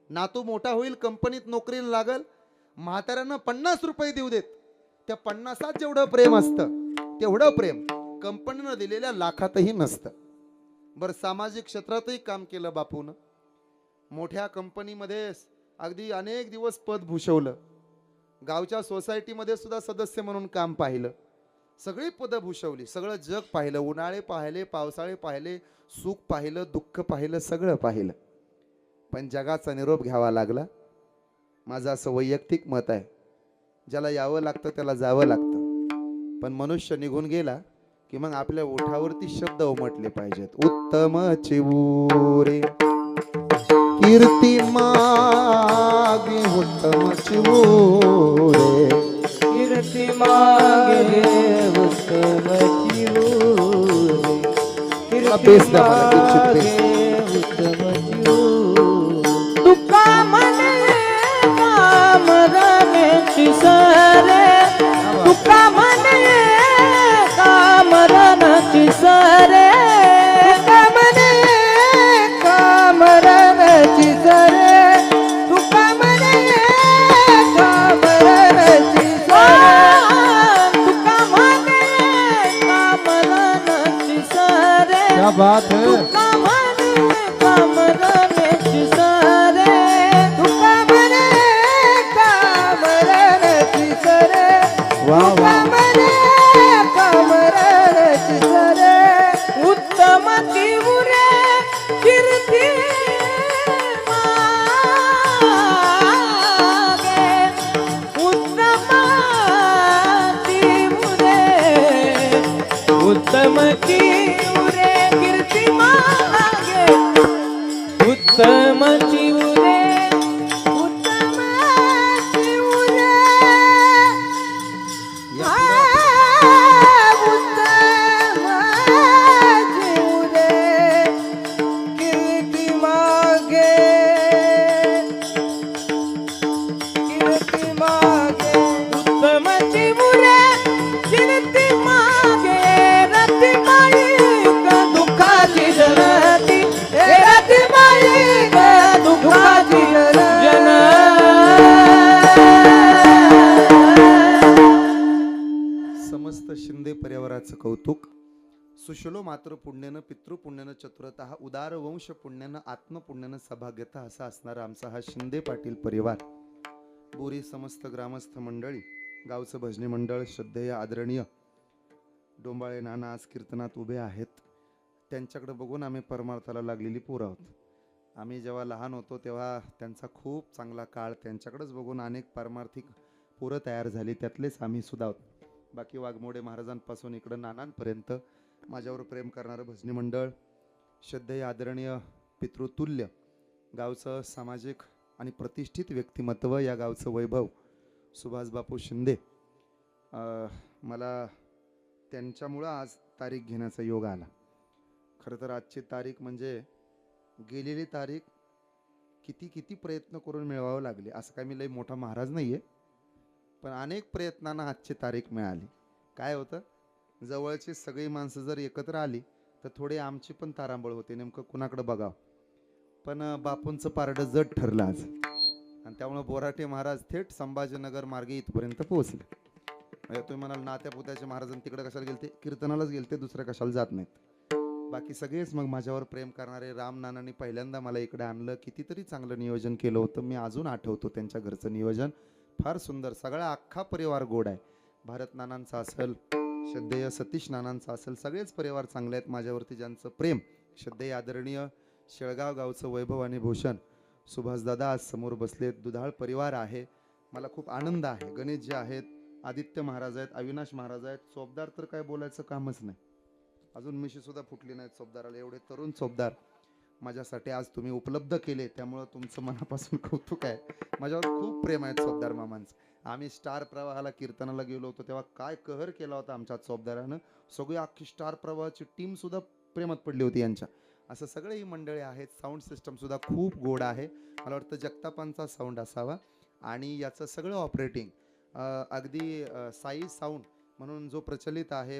नातू मोठा होईल, कंपनीत नोकरीला लागल, म्हाताऱ्यानं 50 रुपये देऊ देत, त्या 50त जेवढं प्रेम असतं तेवढं प्रेम कंपनीनं दिलेल्या लाखातही नसतं. बरं, सामाजिक क्षेत्रातही काम केलं बापूनं, मोठ्या कंपनीमध्ये अगदी अनेक दिवस पद भूषवलं, गावच्या सोसायटीमध्ये सुद्धा सदस्य म्हणून काम पाहिलं, सगळी पदं भूषवली, सगळं जग पाहिलं, उन्हाळे पाहिले, पावसाळे पाहिले, सुख पाहिलं, दुःख पाहिलं, सगळं पाहिलं, पण जगाचा निरोप घ्यावा लागला. माझं असं वैयक्तिक मत आहे, ज्याला यावं लागतं त्याला जावं लागतं, पण मनुष्य निघून गेला की मग आपल्या ओठावरती शब्द उमटले पाहिजेत. उत्तम चिवूरे कीर्ती मागे, उत्तम चिवूरे कीर्ती मागे, उत्तम चिवूरे, बेस द्या मला, दीक्षित बेस. उत्तम चिवूरे. तुका म्हणे कामरानेची सरे, तुका म्हणे कामरानेची सरे, तुका म्हणे कामरानेची सरे, तुका म्हणे कामरानेची सरे, तुका म्हणे कामरानेची सरे, क्या बात है. तुका म्हणे कमरे कमरेची सरे उत्तम तीव्रे कीर्ती मागे उत्तम तीव्रे उत्तम तीव्रे कीर्ती मागे उत्तम तीव्रे उत्तम तीव्रे समस्त शिंदे परिवाराचं कौतुक. सुशलो मातृ पुण्यनं पितृ पुण्यनं चतुरतः उदार वंश पुण्यानं आत्मपुण्यानं सभाग्यता असा असणारा आमचा हा शिंदे पाटील परिवार. बोरी समस्त ग्रामस्थ मंडळी, गावचं भजनी मंडळ, श्रद्धेय आदरणीय डोंबाळे नाना आज कीर्तनात उभे आहेत. त्यांच्याकडे बघून आम्ही परमार्थाला लागलेली पोरं आहोत. आम्ही जेव्हा लहान होतो तेव्हा त्यांचा खूप चांगला काळ, त्यांच्याकडेच बघून अनेक पारमार्थिक पोरं तयार झाली, त्यातलेच आम्ही सुद्धा आहोत. बाकी वाघमोडे महाराजांपासून इकडं नानांपर्यंत माझ्यावर प्रेम करणारं भजनी मंडळ, श्रद्धेय आदरणीय पितृतुल्य गावचं सामाजिक आणि प्रतिष्ठित व्यक्तिमत्व, या गावचं वैभव सुभाष बापू शिंदे. मला त्यांच्यामुळं आज तारीख घेण्याचा योग आला. खरं तर आजची तारीख म्हणजे गेलेली तारीख किती प्रयत्न करून मिळवावं लागले. असं काय मी लई मोठा महाराज नाही आहे, पण अनेक प्रयत्नांना आजची तारीख मिळाली. काय होतं, जवळची सगळी माणसं जर एकत्र आली तर थोडी आमची पण तारांबळ होते, नेमकं कुणाकडे बघावं. पण बापूंचं पारडं जड ठरलं आज, आणि त्यामुळे बोराटे महाराज थेट संभाजीनगर मार्गे इथपर्यंत पोहोचले. म्हणजे तुम्ही म्हणाल नात्या पुत्याचे महाराज तिकडे कशाला गेलते, कीर्तनालाच गेलते, दुसऱ्या कशाला जात नाहीत. बाकी सगळेच मग माझ्यावर प्रेम करणारे. राम नानांनी पहिल्यांदा मला इकडे आणलं, कितीतरी चांगलं नियोजन केलं होतं. मी अजून आठवतो त्यांच्या घरचं नियोजन फार सुंदर. सगळा अख्खा परिवार गोड आहे. भारत नानांचा असेल, श्रद्धेय सतीश नानांचा असेल, सगळेच परिवार चांगले आहेत माझ्यावरती. ज्यांचं प्रेम, श्रद्धेय आदरणीय शेळगाव गावचं वैभव आणि भूषण सुभाषदादा आज समोर बसलेत. दुधाळ परिवार आहे, मला खूप आनंद आहे. गणेश जे आहेत, आदित्य महाराज आहेत, अविनाश महाराज आहेत, चोपदार तर काय बोलायचं कामच नाही. अजून मिशी सुद्धा फुटली नाहीत चोपदाराला. एवढे तरुण चोपदार माझ्यासाठी आज तुम्ही उपलब्ध केले, त्यामुळं तुमचं मनापासून कौतुक आहे. माझ्यावर खूप प्रेम आहे चोपदार मामांचं. आम्ही स्टार प्रवाहाला कीर्तनाला गेलो होतो तेव्हा काय कहर केला होता आमच्या चोपदारानं. सगळी अख्खी स्टार प्रवाहाची टीम सुद्धा प्रेमात पडली होती यांच्या. असं सगळे ही मंडळी आहेत. साऊंड सिस्टम सुद्धा खूप गोड आहे. मला वाटतं जगतापांचा साऊंड असावा. आणि याचं सगळं ऑपरेटिंग अगदी साई साऊंड म्हणून जो प्रचलित आहे,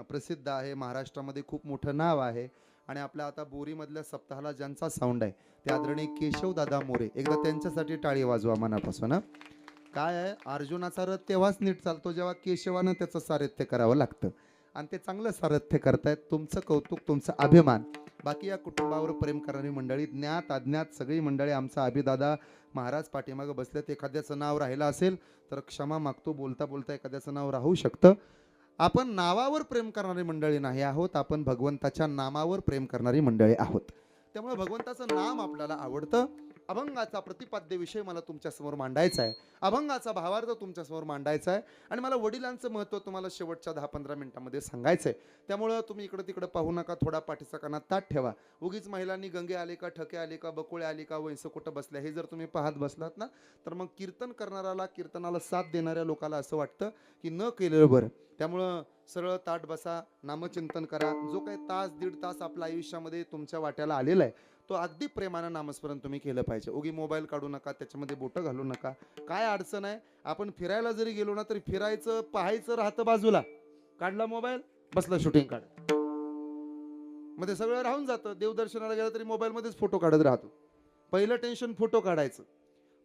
प्रसिद्ध आहे, महाराष्ट्रामध्ये खूप मोठं नाव आहे. आणि आपल्या आता बोरीमधल्या सप्ताहाला ज्यांचा साऊंड आहे ते आदरणीय केशवदादा मोरे. एकदा त्यांच्यासाठी टाळी वाजवा मनापासून. काय आहे, अर्जुनाचा रथ तेव्हाच नीट चालतो जेव्हा केशवानं त्याचं सारथ्य करावं लागतं, आणि ते चांगलं सारथ्य करतायत. तुमचं कौतुक, तुमचा अभिमान. बाकी या कुटुंबावर प्रेम करणारी मंडळी, ज्ञात अज्ञात सगळी मंडळी, आमचा अभिदादा महाराज पाठीमागं बसलेत. एखाद्याचं नाव राहिलं असेल तर क्षमा मागतो, बोलता बोलता एखाद्याचं नाव राहू शकतं. आपण नावावर प्रेम करणारी मंडळी नाही आहोत, आपण भगवंताच्या नामावर प्रेम करणारी मंडळी आहोत. त्यामुळे भगवंताचं नाम आपल्याला आवडतं. अभंगाचा प्रतिपाद्य विषय मला तुमच्यासमोर मांडायचा आहे. अभंगाचा भावार्थ तुमच्यासमोर मांडायचा आहे. आणि मला वडिलांचं महत्त्व तुम्हाला शेवटच्या 10-15 मिनिटांमध्ये सांगायचं आहे. त्यामुळं तुम्ही इकडं तिकडं पाहू नका, थोडा पाठीचा कानात ताट ठेवा. उगीच महिलांनी गंगे आले का, ठके आले का, बकुळे आले का, वैंस कुठं बसल्या, हे जर तुम्ही पाहत बसलात ना तर मग कीर्तन करणाऱ्याला, कीर्तनाला साथ देणाऱ्या लोकाला असं वाटतं की न केलेलं बरं. त्यामुळं सरळ ताट बसा, नामचिंतन करा. जो काही तास दीड तास आपल्या आयुष्यामध्ये तुमच्या वाट्याला आलेला आहे तो अगदी प्रेमानं नामस्मरण तुम्ही केलं पाहिजे. उगी मोबाईल काढू नका, त्याच्यामध्ये बोटं घालू नका. काय अडचण आहे, आपण फिरायला जरी गेलो ना तरी फिरायचं, पाहायचं राहतं बाजूला. काढला मोबाईल, बसला शूटिंग काढ, मध्ये सगळं राहून जातं. देवदर्शनाला गेलं तरी मोबाईलमध्येच फोटो काढत राहतो. पहिलं टेन्शन फोटो काढायचं,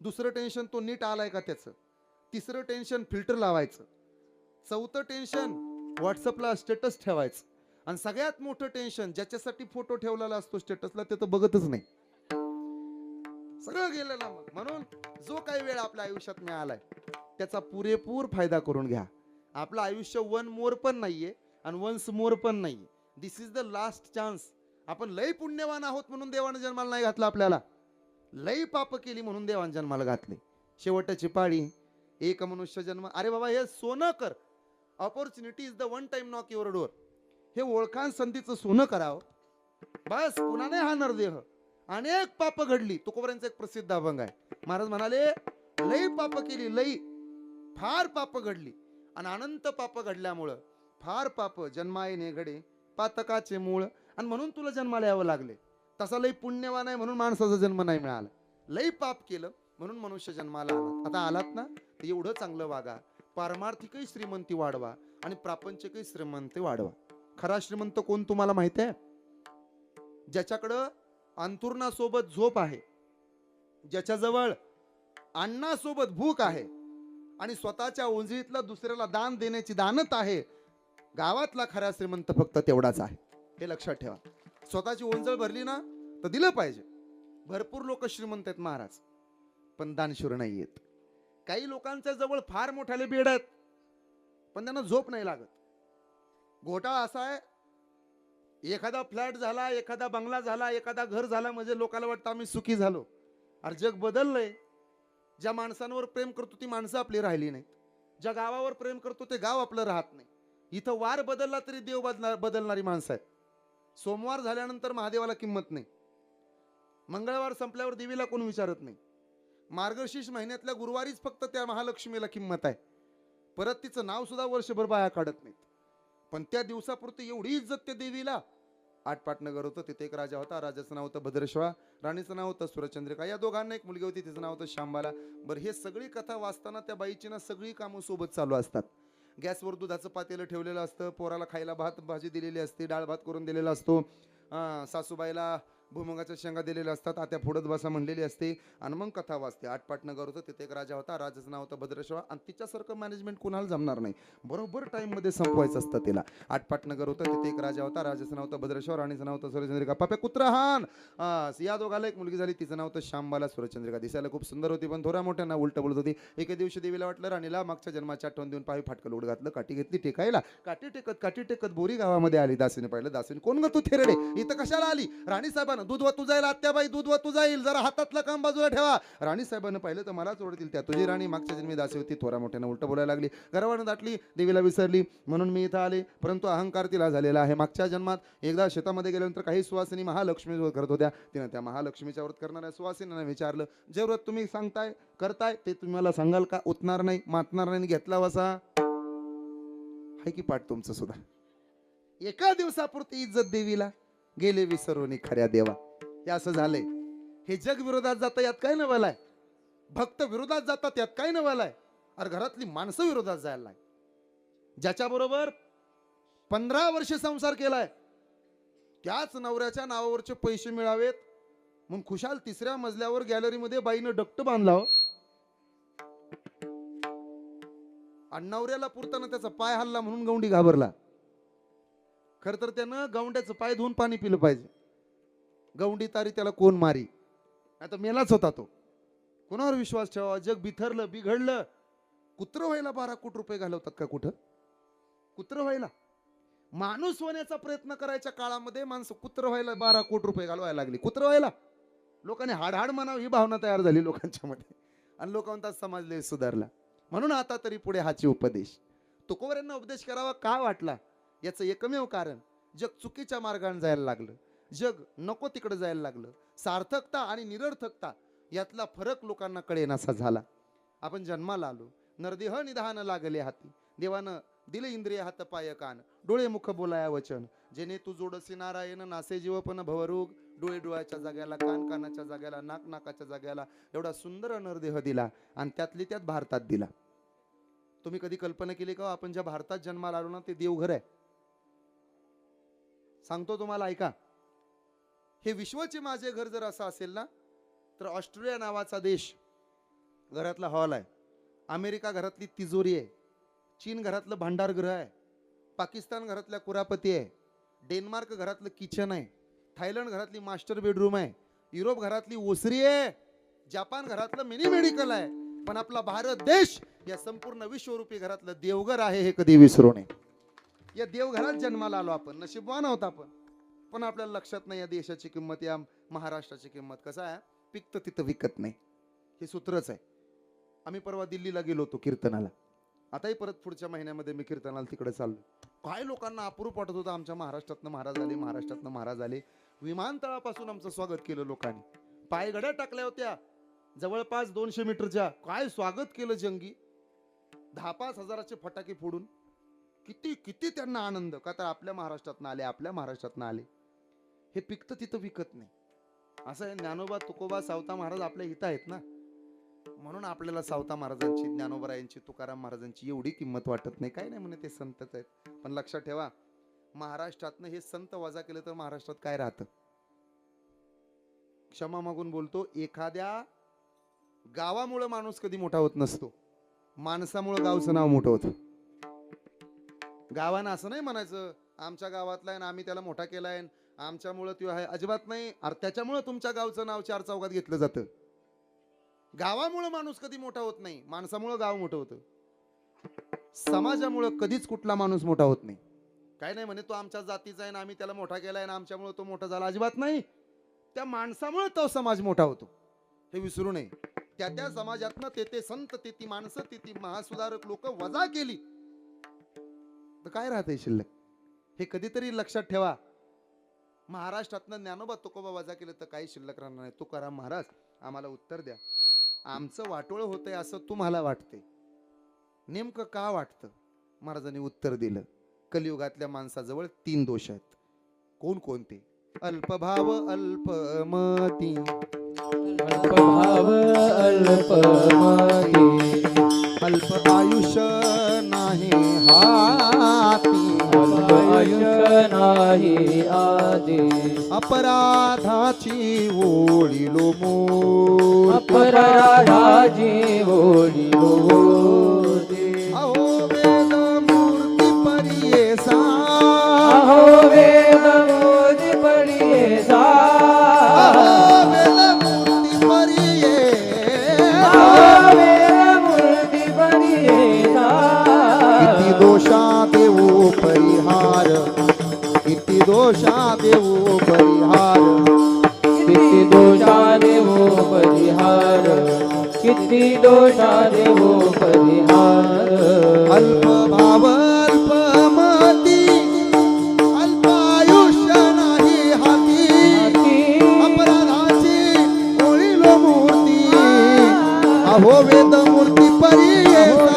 दुसरं टेन्शन तो नीट आलाय का त्याचं, तिसरं टेन्शन फिल्टर लावायचं, चौथं टेन्शन व्हॉट्सअपला स्टेटस ठेवायचं, आणि सगळ्यात मोठं टेन्शन ज्याच्यासाठी फोटो ठेवलेला असतो स्टेटसला ते तर बघतच नाही. सगळं गेलं ना. मग म्हणून जो काही वेळ आपल्या आयुष्यात मिळालाय त्याचा पुरेपूर फायदा करून घ्या. आपलं आयुष्य वन मोर पण नाहीये आणि वन्स मोर पण नाहीये. दिस इज द लास्ट चान्स. आपण लय पुण्यवान आहोत म्हणून देवाने जन्माला नाही घातलं आपल्याला. लय पाप केली म्हणून देवाने जन्माला घातले. शेवटची पाळी, एक मनुष्य जन्म. अरे बाबा हे सोनं कर. Opportunity is the one time knock your door. हे ओळखान संधीचं सोनं करावं. बस पुन्हा नाही हा नरदेह. अनेक पाप घडली. तुकोबरांचा एक प्रसिद्ध अभंग आहे. महाराज म्हणाले लई पाप केली, लई फार पाप घडली आणि अनंत पाप घडल्यामुळं फार पाप जन्मायने घडे पातकाचे मूळ. आणि म्हणून तुला जन्माला यावं लागले. तसा लई पुण्यवान आहे म्हणून माणसाचा जन्म नाही मिळाला. लई पाप केलं म्हणून मनुष्य जन्माला आला. आता आलात ना तर एवढं चांगलं वागा. पारमार्थिकही श्रीमंती वाढवा आणि प्रापंचिकही श्रीमंती वाढवा. खरा श्रीमंत कोण तुम्हाला माहिती आहे? ज्याच्याकडं अंथरुणासोबत झोप आहे, ज्याच्याजवळ अन्नासोबत भूक आहे आणि स्वतःच्या ओंजळीतला दुसऱ्याला दान देण्याची दानत आहे. गावातला खरा श्रीमंत फक्त तेवढाच आहे. हे लक्षात ठेवा. स्वतःची ओंजळ भरली ना तर दिलं पाहिजे. भरपूर लोक श्रीमंत आहेत महाराज पण दानशूर नाही आहेत. काही लोकांच्या जवळ फार मोठ्याले बेड आहेत पण त्यांना झोप नाही लागत. घोटाळा असा आहे, एखादा फ्लॅट झाला, एखादा बंगला झाला, एखादा घर झाला म्हणजे लोकांना वाटतं आम्ही सुखी झालो. अरे जग बदललंय. ज्या माणसांवर प्रेम करतो ती माणसं आपली राहिली नाहीत. ज्या गावावर प्रेम करतो ते गाव आपलं राहत नाही. इथं वार बदलला तरी देव बदलणारी माणसं आहेत. सोमवार झाल्यानंतर महादेवाला किंमत नाही. मंगळवार संपल्यावर देवीला कोण विचारत नाही. मार्गशीर्ष महिन्यातल्या गुरुवारीच फक्त त्या महालक्ष्मीला किंमत आहे. परत तिचं नाव सुद्धा वर्षभर बाया काढत नाहीत. पण त्या दिवसापुरती एवढी इज्जत त्या देवीला. आटपाट नगर होतं, तिथे एक राजा होता. राजाचं नाव होतं भद्रश्वा, राणीचं नाव होतं सुरचंद्रिका. या दोघांना एक मुलगी होती, तिचं नाव होतं शांबाला. बरं हे सगळी कथा वाचताना त्या बाईची ना सगळी कामं सोबत चालू असतात. गॅसवर दुधाचं पातेलं ठेवलेलं असतं, पोराला खायला भात भाजी दिलेली असते, डाळ भात करून दिलेला असतो, सासूबाईला भुमुगाच्या शेंगा दिलेल्या असतात, आत्या फोडत बसा म्हणलेली असते आणि मग कथा वाचते. आटपाट नगर होतं, तिथे एक राजा होता. राजाचं नाव होतं भद्रश्वा आणि तिच्यासारखं मॅनेजमेंट कोणाला जमणार नाही. बरोबर टाईममध्ये संपवायचं असतं तिला. आटपाट नगर होतं, तिथे एक राजा होता. राजाचं नाव होतं भद्रश्वा, राणीचं नाव होतं सुरचंद्रिका. पाप्या कुत्रहान. या दोघाला एक मुलगी झाली, तिचं नाव होतं शांबाला सुरचंद्रिका. दिसायला खूप सुंदर होती पण थोड्या मोठ्यांना उलट बोलत होती. एके दिवशी देवीला वाटलं राणीला मागच्या जन्माची आठवण देऊन पाहावी. फाटकं लोट घातलं, काठी घेतली टेकायला. काठी टेकत बोरी गावामध्ये आली. दासीने पाहिलं. दासीने कोण ग तू थेरडे, इथं कशाला आली? राणी साहेबांना दूध वातू जाईल. आत्याबाई दूध वातू जाईल, जरा हातातलं काम बाजूला ठेवा. राणी साहेबांना पाहिलं तर मलाच ओरडतील. त्या तुझी राणी मागच्या जन्मी दासी होती. थोड्या मोठ्यानं उलट बोलायला लागली. गर्वानं दाटली. देवीला विसरली म्हणून मी इथं आले, परंतु अहंकार तिला झालेला आहे. मागच्या जन्मात एकदा शेतामध्ये गेल्यानंतर काही सुवासिनी महालक्ष्मी व्रत करत होत्या. तिनं त्या महालक्ष्मीच्या व्रत करणाऱ्या सुवासिनींना विचारलं, जे व्रत तुम्ही सांगताय करताय ते तुम्ही मला सांगाल का? उतणार नाही, मातणार नाही, घेतला वसा. हाय की पाठ तुमचं सुद्धा. एका दिवसापुरती इज्जत देवीला, गेले विसरून खऱ्या देवा. हे असं झालंय. हे जग विरोधात जातं यात काय नवल आहे? भक्त विरोधात जातात यात काय नवल आहे? अरे घरातली माणसं विरोधात जायला नाही. ज्याच्या बरोबर 15 वर्ष संसार केलाय त्याच नवऱ्याच्या नावावरचे पैसे मिळावेत म्हणून खुशाल 3ऱ्या मजल्यावर गॅलरीमध्ये बाईनं डक्ट बांधला हो. आणि नवऱ्याला पुरताना त्याचा पाय हल्ला म्हणून गौंडी घाबरला. खर तर त्यानं गौंड्याचं पाय धुवून पाणी पिलं पाहिजे. गौंडी तारी त्याला कोण मारी, आता मेलाच होता तो. कोणावर विश्वास ठेवा? जग बिथरलं, बिघडलं. कुत्र व्हायला 12 कोटी रुपये घालवतात का कुठं? कुत्र व्हायला, माणूस होण्याचा प्रयत्न करायच्या काळामध्ये माणसं कुत्र व्हायला 12 कोटी रुपये घालवायला लागली. कुत्र व्हायला लोकांनी हाड हाड म्हणावं ही भावना तयार झाली लोकांच्या मध्ये. आणि लोक म्हणतात समाज सुधारला. म्हणून आता तरी पुढे हाची उपदेश. तुकोबरांना उपदेश करावा का वाटला? याचं एकमेव कारण, जग चुकीच्या मार्गाने जायला लागलं. जग नको तिकडे जायला लागलं. सार्थकता आणि निरर्थकता यातला फरक लोकांना कळेनासा झाला. आपण जन्माला आलो, नरदेह निधान लागले हाती. देवानं दिले इंद्रिय हात पाय कान, डोळे मुख बोलाया वचन. जेणे तू जोडसी नारायण, नासे जीवपण भवरोग. डोळे डोळ्याच्या जाग्याला, कान कानाच्या जाग्याला, नाक नाकाच्या जाग्याला एवढा सुंदर नरदेह दिला आणि त्यातली त्यात भारतात दिला. तुम्ही कधी कल्पना केली का आपण ज्या भारतात जन्माला आलो ना ते देवघर आहे? सांगतो तुम्हाला, ऐका. हे विश्वाचे माझे घर जर असं असेल ना तर ऑस्ट्रेलिया नावाचा देश घरातला हॉल आहे, अमेरिका घरातली तिजोरी आहे, चीन घरातलं भांडारगृह आहे, पाकिस्तान घरातल्या कुरापती आहे, डेन्मार्क घरातलं किचन आहे, थायलंड घरातली मास्टर बेडरूम आहे, युरोप घरातली ओसरी आहे, जपान घरातलं मिनी मेडिकल आहे, पण आपला भारत देश या संपूर्ण विश्वरूपी घरातलं देवघर आहे हे कधी विसरू नये. या देवघरात जन्माला आलो आपण, नशीबवान आहोत आपण. पण आपल्याला लक्षात नाही या देशाची किंमत, या महाराष्ट्राची किंमत. कसं आहे, पिकतं तिथं विकत नाही, हे सूत्रच आहे. आम्ही परवा दिल्लीला गेलो होतो कीर्तनाला. आताही परत पुढच्या महिन्यामध्ये मी कीर्तनाला तिकडे चाललो. काय लोकांना अप्रूप वाटत होतं, आमच्या महाराष्ट्रातनं महाराज आले, महाराष्ट्रातनं महाराज आले. विमानतळापासून आमचं स्वागत केलं लोकांनी. पायघड्या टाकल्या होत्या जवळपास 200 मीटरच्या. काय स्वागत केलं जंगी. 10-5 हजाराचे फटाके फोडून. किती किती त्यांना आनंद, का तर आपल्या महाराष्ट्रातनं आले, आपल्या महाराष्ट्रातनं आले. हे पिकतं तिथं विकत नाही. असं आहे, ज्ञानोबा तुकोबा सावता महाराज आपल्या इथं आहेत ना, म्हणून आपल्याला सावता महाराजांची, ज्ञानोबरायांची, तुकाराम महाराजांची एवढी किंमत वाटत नाही. काय नाही म्हणे, ते संतच आहेत. पण लक्षात ठेवा, महाराष्ट्रातनं हे संत वजा केलं तर महाराष्ट्रात काय राहतं. क्षमा मागून बोलतो, एखाद्या गावामुळे माणूस कधी मोठा होत नसतो, माणसामुळे गावचं नाव मोठं होतं. गावानं असं नाही म्हणायचं आमच्या गावातला आहे ना, आम्ही त्याला मोठा केलाय, आमच्यामुळं तो आहे. अजिबात नाही. अरे त्याच्यामुळं तुमच्या गावचं नाव 4 चौकात घेतलं जातं. गावामुळं माणूस कधी मोठा होत नाही, माणसामुळं गाव मोठं होतं. समाजामुळं कधीच कुठला माणूस मोठा होत नाही. काय नाही म्हणे तो आमच्या जातीचा आहे ना, आम्ही त्याला मोठा केलाय ना, आमच्यामुळं तो मोठा झाला. अजिबात नाही. त्या माणसामुळे तो समाज मोठा होतो, हे विसरू नये. त्या समाजातनं ते संत, ते माणसं, ते महासुधारक लोक वजा केली तर काय राहते शिल्लक, हे कधीतरी लक्षात ठेवा. महाराष्ट्रातनं ज्ञानोबा तुकोबा वजा केलं तर काही शिल्लक राहणार नाही. तुकाराम महाराज आम्हाला उत्तर द्या, आमचं वाटोळ होतंय असं तुम्हाला वाटते, नेमकं का वाटतं. महाराजांनी उत्तर दिलं, कलियुगातल्या माणसाजवळ 3 दोष आहेत. कोणते. अल्पभाव, अल्पमती, अल्पभाव अल्पमती, अल्प आयुष्य नाही हाती, अल्प आयुष्य नाही आदी, अपराधाची ओढिलो मूर्ती, अपराधाची ओढिलो मूर्ती, अहो वेद मूर्ती परियेसा, अहो वेद मूर्ती परियेसा, अहो वेद मूर्ती परियेसा, अहो वेद मूर्ती परियेसा, किती दोषा देऊ परिहार, किती दोषा देऊ परिहार, किती दोषा देवो परिहार, किती दोषा देवो परिहार. अल्पभाव अल्पमती, अल्पायुष्य नाही हाती, अपराधाची ओळीलो मूर्ती, अहो वेद मूर्ती परियेसा,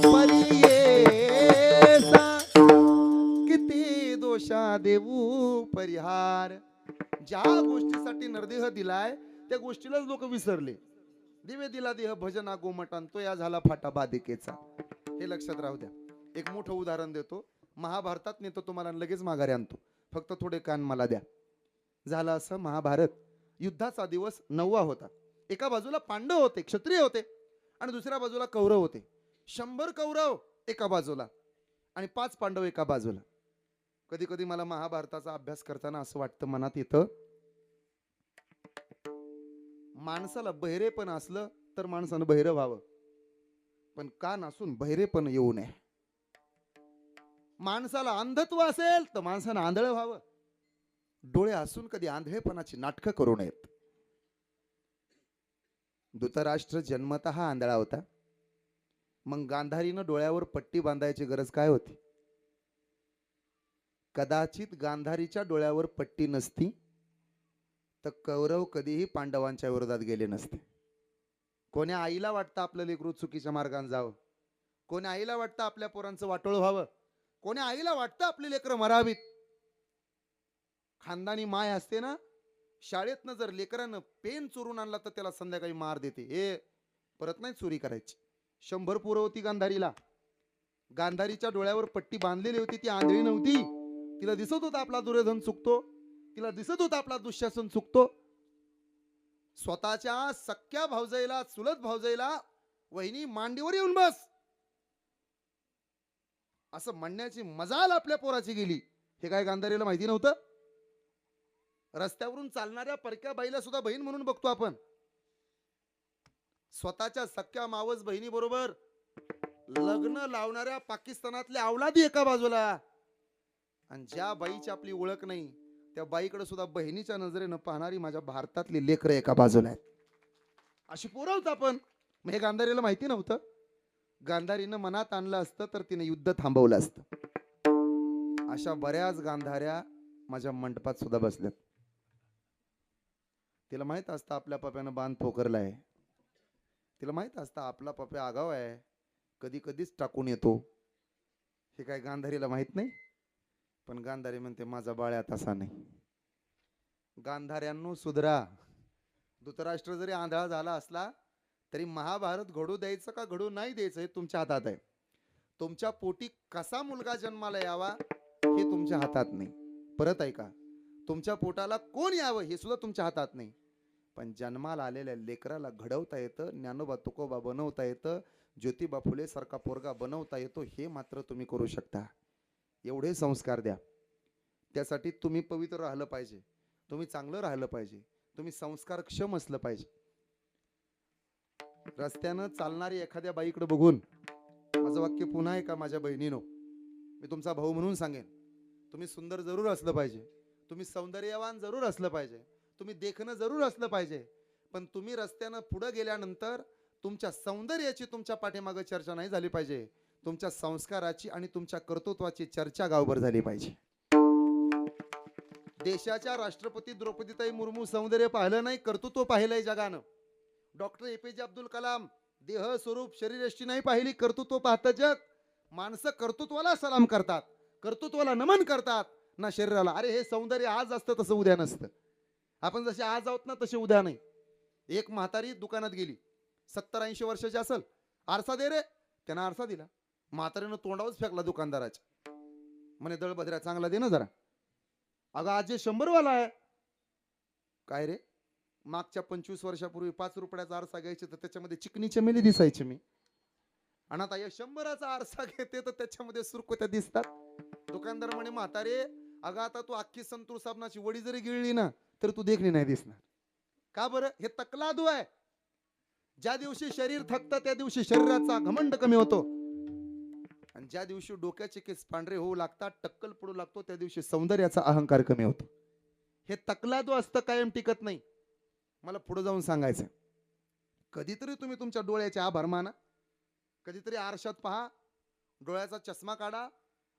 परियेसा, किती दोषा देऊ परिहार. ज्या गोष्टीसाठी नरदेह दिलाय त्या गोष्टीलाच लोक विसरले. दिवे दिला देह भजना गोमटान, तो या झाला फाटा बाधिकेचा. हे लक्षात राहू द्या. एक मोठं उदाहरण देतो, महाभारतात नेतो तुम्हाला, लगेच माघारी आणतो, फक्त थोडे कान मला द्या. झालं असं, महाभारत युद्धाचा दिवस 9वा होता. एका बाजूला पांडव होते, क्षत्रिय होते, आणि दुसऱ्या बाजूला कौरव होते. 100 कौरव एका बाजूला आणि 5 पांडव एका बाजूला. कधी कधी मला महाभारताचा अभ्यास करताना असं वाटतं, मनात येतं, माणसाला बहिरेपण असलं तर माणसानं बहिरं व्हावं, पण कान असून बहिरेपण येऊ नये. माणसाला अंधत्व असेल तर माणसानं आंधळ व्हावं, डोळे असून कधी आंधळेपणाची नाटकं करू नयेत. धृतराष्ट्र जन्मतः आंधळा होता, मग गांधारीनं डोळ्यावर पट्टी बांधायची गरज काय होती. कदाचित गांधारीच्या डोळ्यावर पट्टी नसती तर कौरव कधीही पांडवांच्या विरोधात गेले नसते. कोण्या आईला वाटतं आपलं लेकरू चुकीच्या मार्गाने जावं, कोण्या आईला वाटतं आपल्या पोरांचं वाटोळ व्हावं, कोण्या आईला वाटतं आपली लेकरं मरावीत. खानदानी माय असते ना, शाळेतनं जर लेकरानं पेन चोरून आणला तर त्याला संध्याकाळी मार देते, हे परत नाही चोरी करायची. 100 पोरं होती गांधारीला. गांधारीच्या डोळ्यावर पट्टी बांधलेली होती, ती आंधळी नव्हती. तिला दिसत होता आपला दुर्योधन चुकतो, तिला दिसत होता आपला दुःशासन चुकतो. स्वतःच्या सख्या भावजाईला, चुलत भावजाईला, वहिनी मांडीवर येऊन बस असं म्हणण्याची मजाल आपल्या पोराची गेली. हे काय गांधारीला माहिती नव्हतं. रस्त्यावरून चालणाऱ्या परक्या बाईला सुद्धा बहीण म्हणून बघतो आपण. स्वतःच्या सख्या मावस बहिणी बरोबर लग्न लावणाऱ्या पाकिस्तानातल्या अवलादी एका बाजूला, आणि ज्या बाईची आपली ओळख नाही त्या बाईकडे सुद्धा बहिणीच्या नजरेनं पाहणारी माझ्या भारतातली लेकरं एका बाजूला आहेत. अशी पुरवत आपण. मग हे गांधारीला माहिती नव्हतं. गांधारीनं मनात आणलं असतं तर तिने युद्ध थांबवलं असतं. अशा बऱ्याच गांधाऱ्या माझ्या मंडपात सुद्धा बसल्यात. तिला माहित असतं आपल्या पप्यानं बांध पोकरलाय. तिला माहित असतं आपला पप्या आगाव आहे, कधी कधीच टाकून येतो. हे काय गांधारीला माहित नाही. पण गांधारी म्हणते माझा बाळ्या तसा नाही. गांधाऱ्यांनो सुधरा. धृतराष्ट्र जरी आंधळा झाला असला तरी महाभारत घडू द्यायचं का घडू नाही द्यायचं हे तुमच्या हातात आहे. तुमच्या पोटी कसा मुलगा जन्माला यावा हे तुमच्या हातात नाही. परत ऐका, तुमच्या पोटाला कोण यावं हे सुद्धा तुमच्या हातात नाही. पण जन्माला आलेल्या लेकराला घडवता येतं, ज्ञानोबा तुकोबा बनवता येतं, ज्योतिबा फुले सारखा पोरगा बनवता येतो, हे मात्र तुम्ही करू शकता. एवढे संस्कार द्या. त्यासाठी तुम्ही पवित्र राहिलं पाहिजे, तुम्ही चांगलं राहिलं पाहिजे, तुम्ही संस्कारक्षम असलं पाहिजे. रस्त्यानं चालणारी एखाद्या बाईकडे बघून माझं वाक्य पुन्हा आहे का माझ्या बहिणीनो, मी तुमचा भाऊ म्हणून सांगेन, तुम्ही सुंदर जरूर असलं पाहिजे, तुम्ही सौंदर्यवान जरूर असलं पाहिजे, तुम्ही देखणं जरूर असलं पाहिजे. पण तुम्ही रस्त्यानं पुढे गेल्यानंतर तुमच्या सौंदर्याची तुमच्या पाठीमागे चर्चा नाही झाली पाहिजे. तुमच्या संस्काराची आणि तुमच्या कर्तृत्वाची चर्चा गावभर झाली पाहिजे. देशाच्या राष्ट्रपती द्रौपदीताई मुर्मू सौंदर्य पाहिलं नाही, कर्तृत्व पाहिलंय जगानं. डॉक्टर APJ अब्दुल कलाम देह स्वरूप शरीरयष्टी नाही पाहिली, कर्तृत्व पाहतं जग. माणसं कर्तृत्वाला सलाम करतात, कर्तृत्वाला नमन करतात ना शरीराला. अरे हे सौंदर्य आज असतं तसं उद्या नसतं. आपण जसे आज आहोत ना तसे उद्या नाही. एक म्हातारी दुकानात गेली, 70-80 वर्षाची असेल. आरसा दे रे. त्यानं आरसा दिला. म्हातारीनं तोंडावरच फेकला दुकानदाराच्या. म्हणे दळभद्र्या चांगला दे ना जरा. अगं आज 100 वाला आहे. काय रे, मागच्या 25 वर्षापूर्वी 5 रुपयाचा आरसा घ्यायचे तर त्याच्यामध्ये चिकनी चमेली दिसायची मी, आणि आता 100चा आरसा घेते तर त्याच्यामध्ये सुरकुत्या दिसतात. दुकानदार म्हणे म्हातारे, अगं आता तू अख्खी संतूर साबणाची वडी जरी गिळली ना तर तू देखणी नाही दिसणार. का बरं? हे तकलादू आहे. ज्या दिवशी शरीर थकतं त्या दिवशी शरीराचा घमंड कमी होतो, आणि ज्या दिवशी डोक्याचे केस पांढरे होऊ लागतात, टक्कल पडू लागतो, त्या दिवशी सौंदर्याचा अहंकार कमी होतो. हे तकलादू असतं, कायम टिकत नाही. मला पुढे जाऊन सांगायचं, कधीतरी तुम्ही तुमच्या डोळ्याचे आभार माना. कधीतरी आरशात पहा, डोळ्याचा चष्मा काढा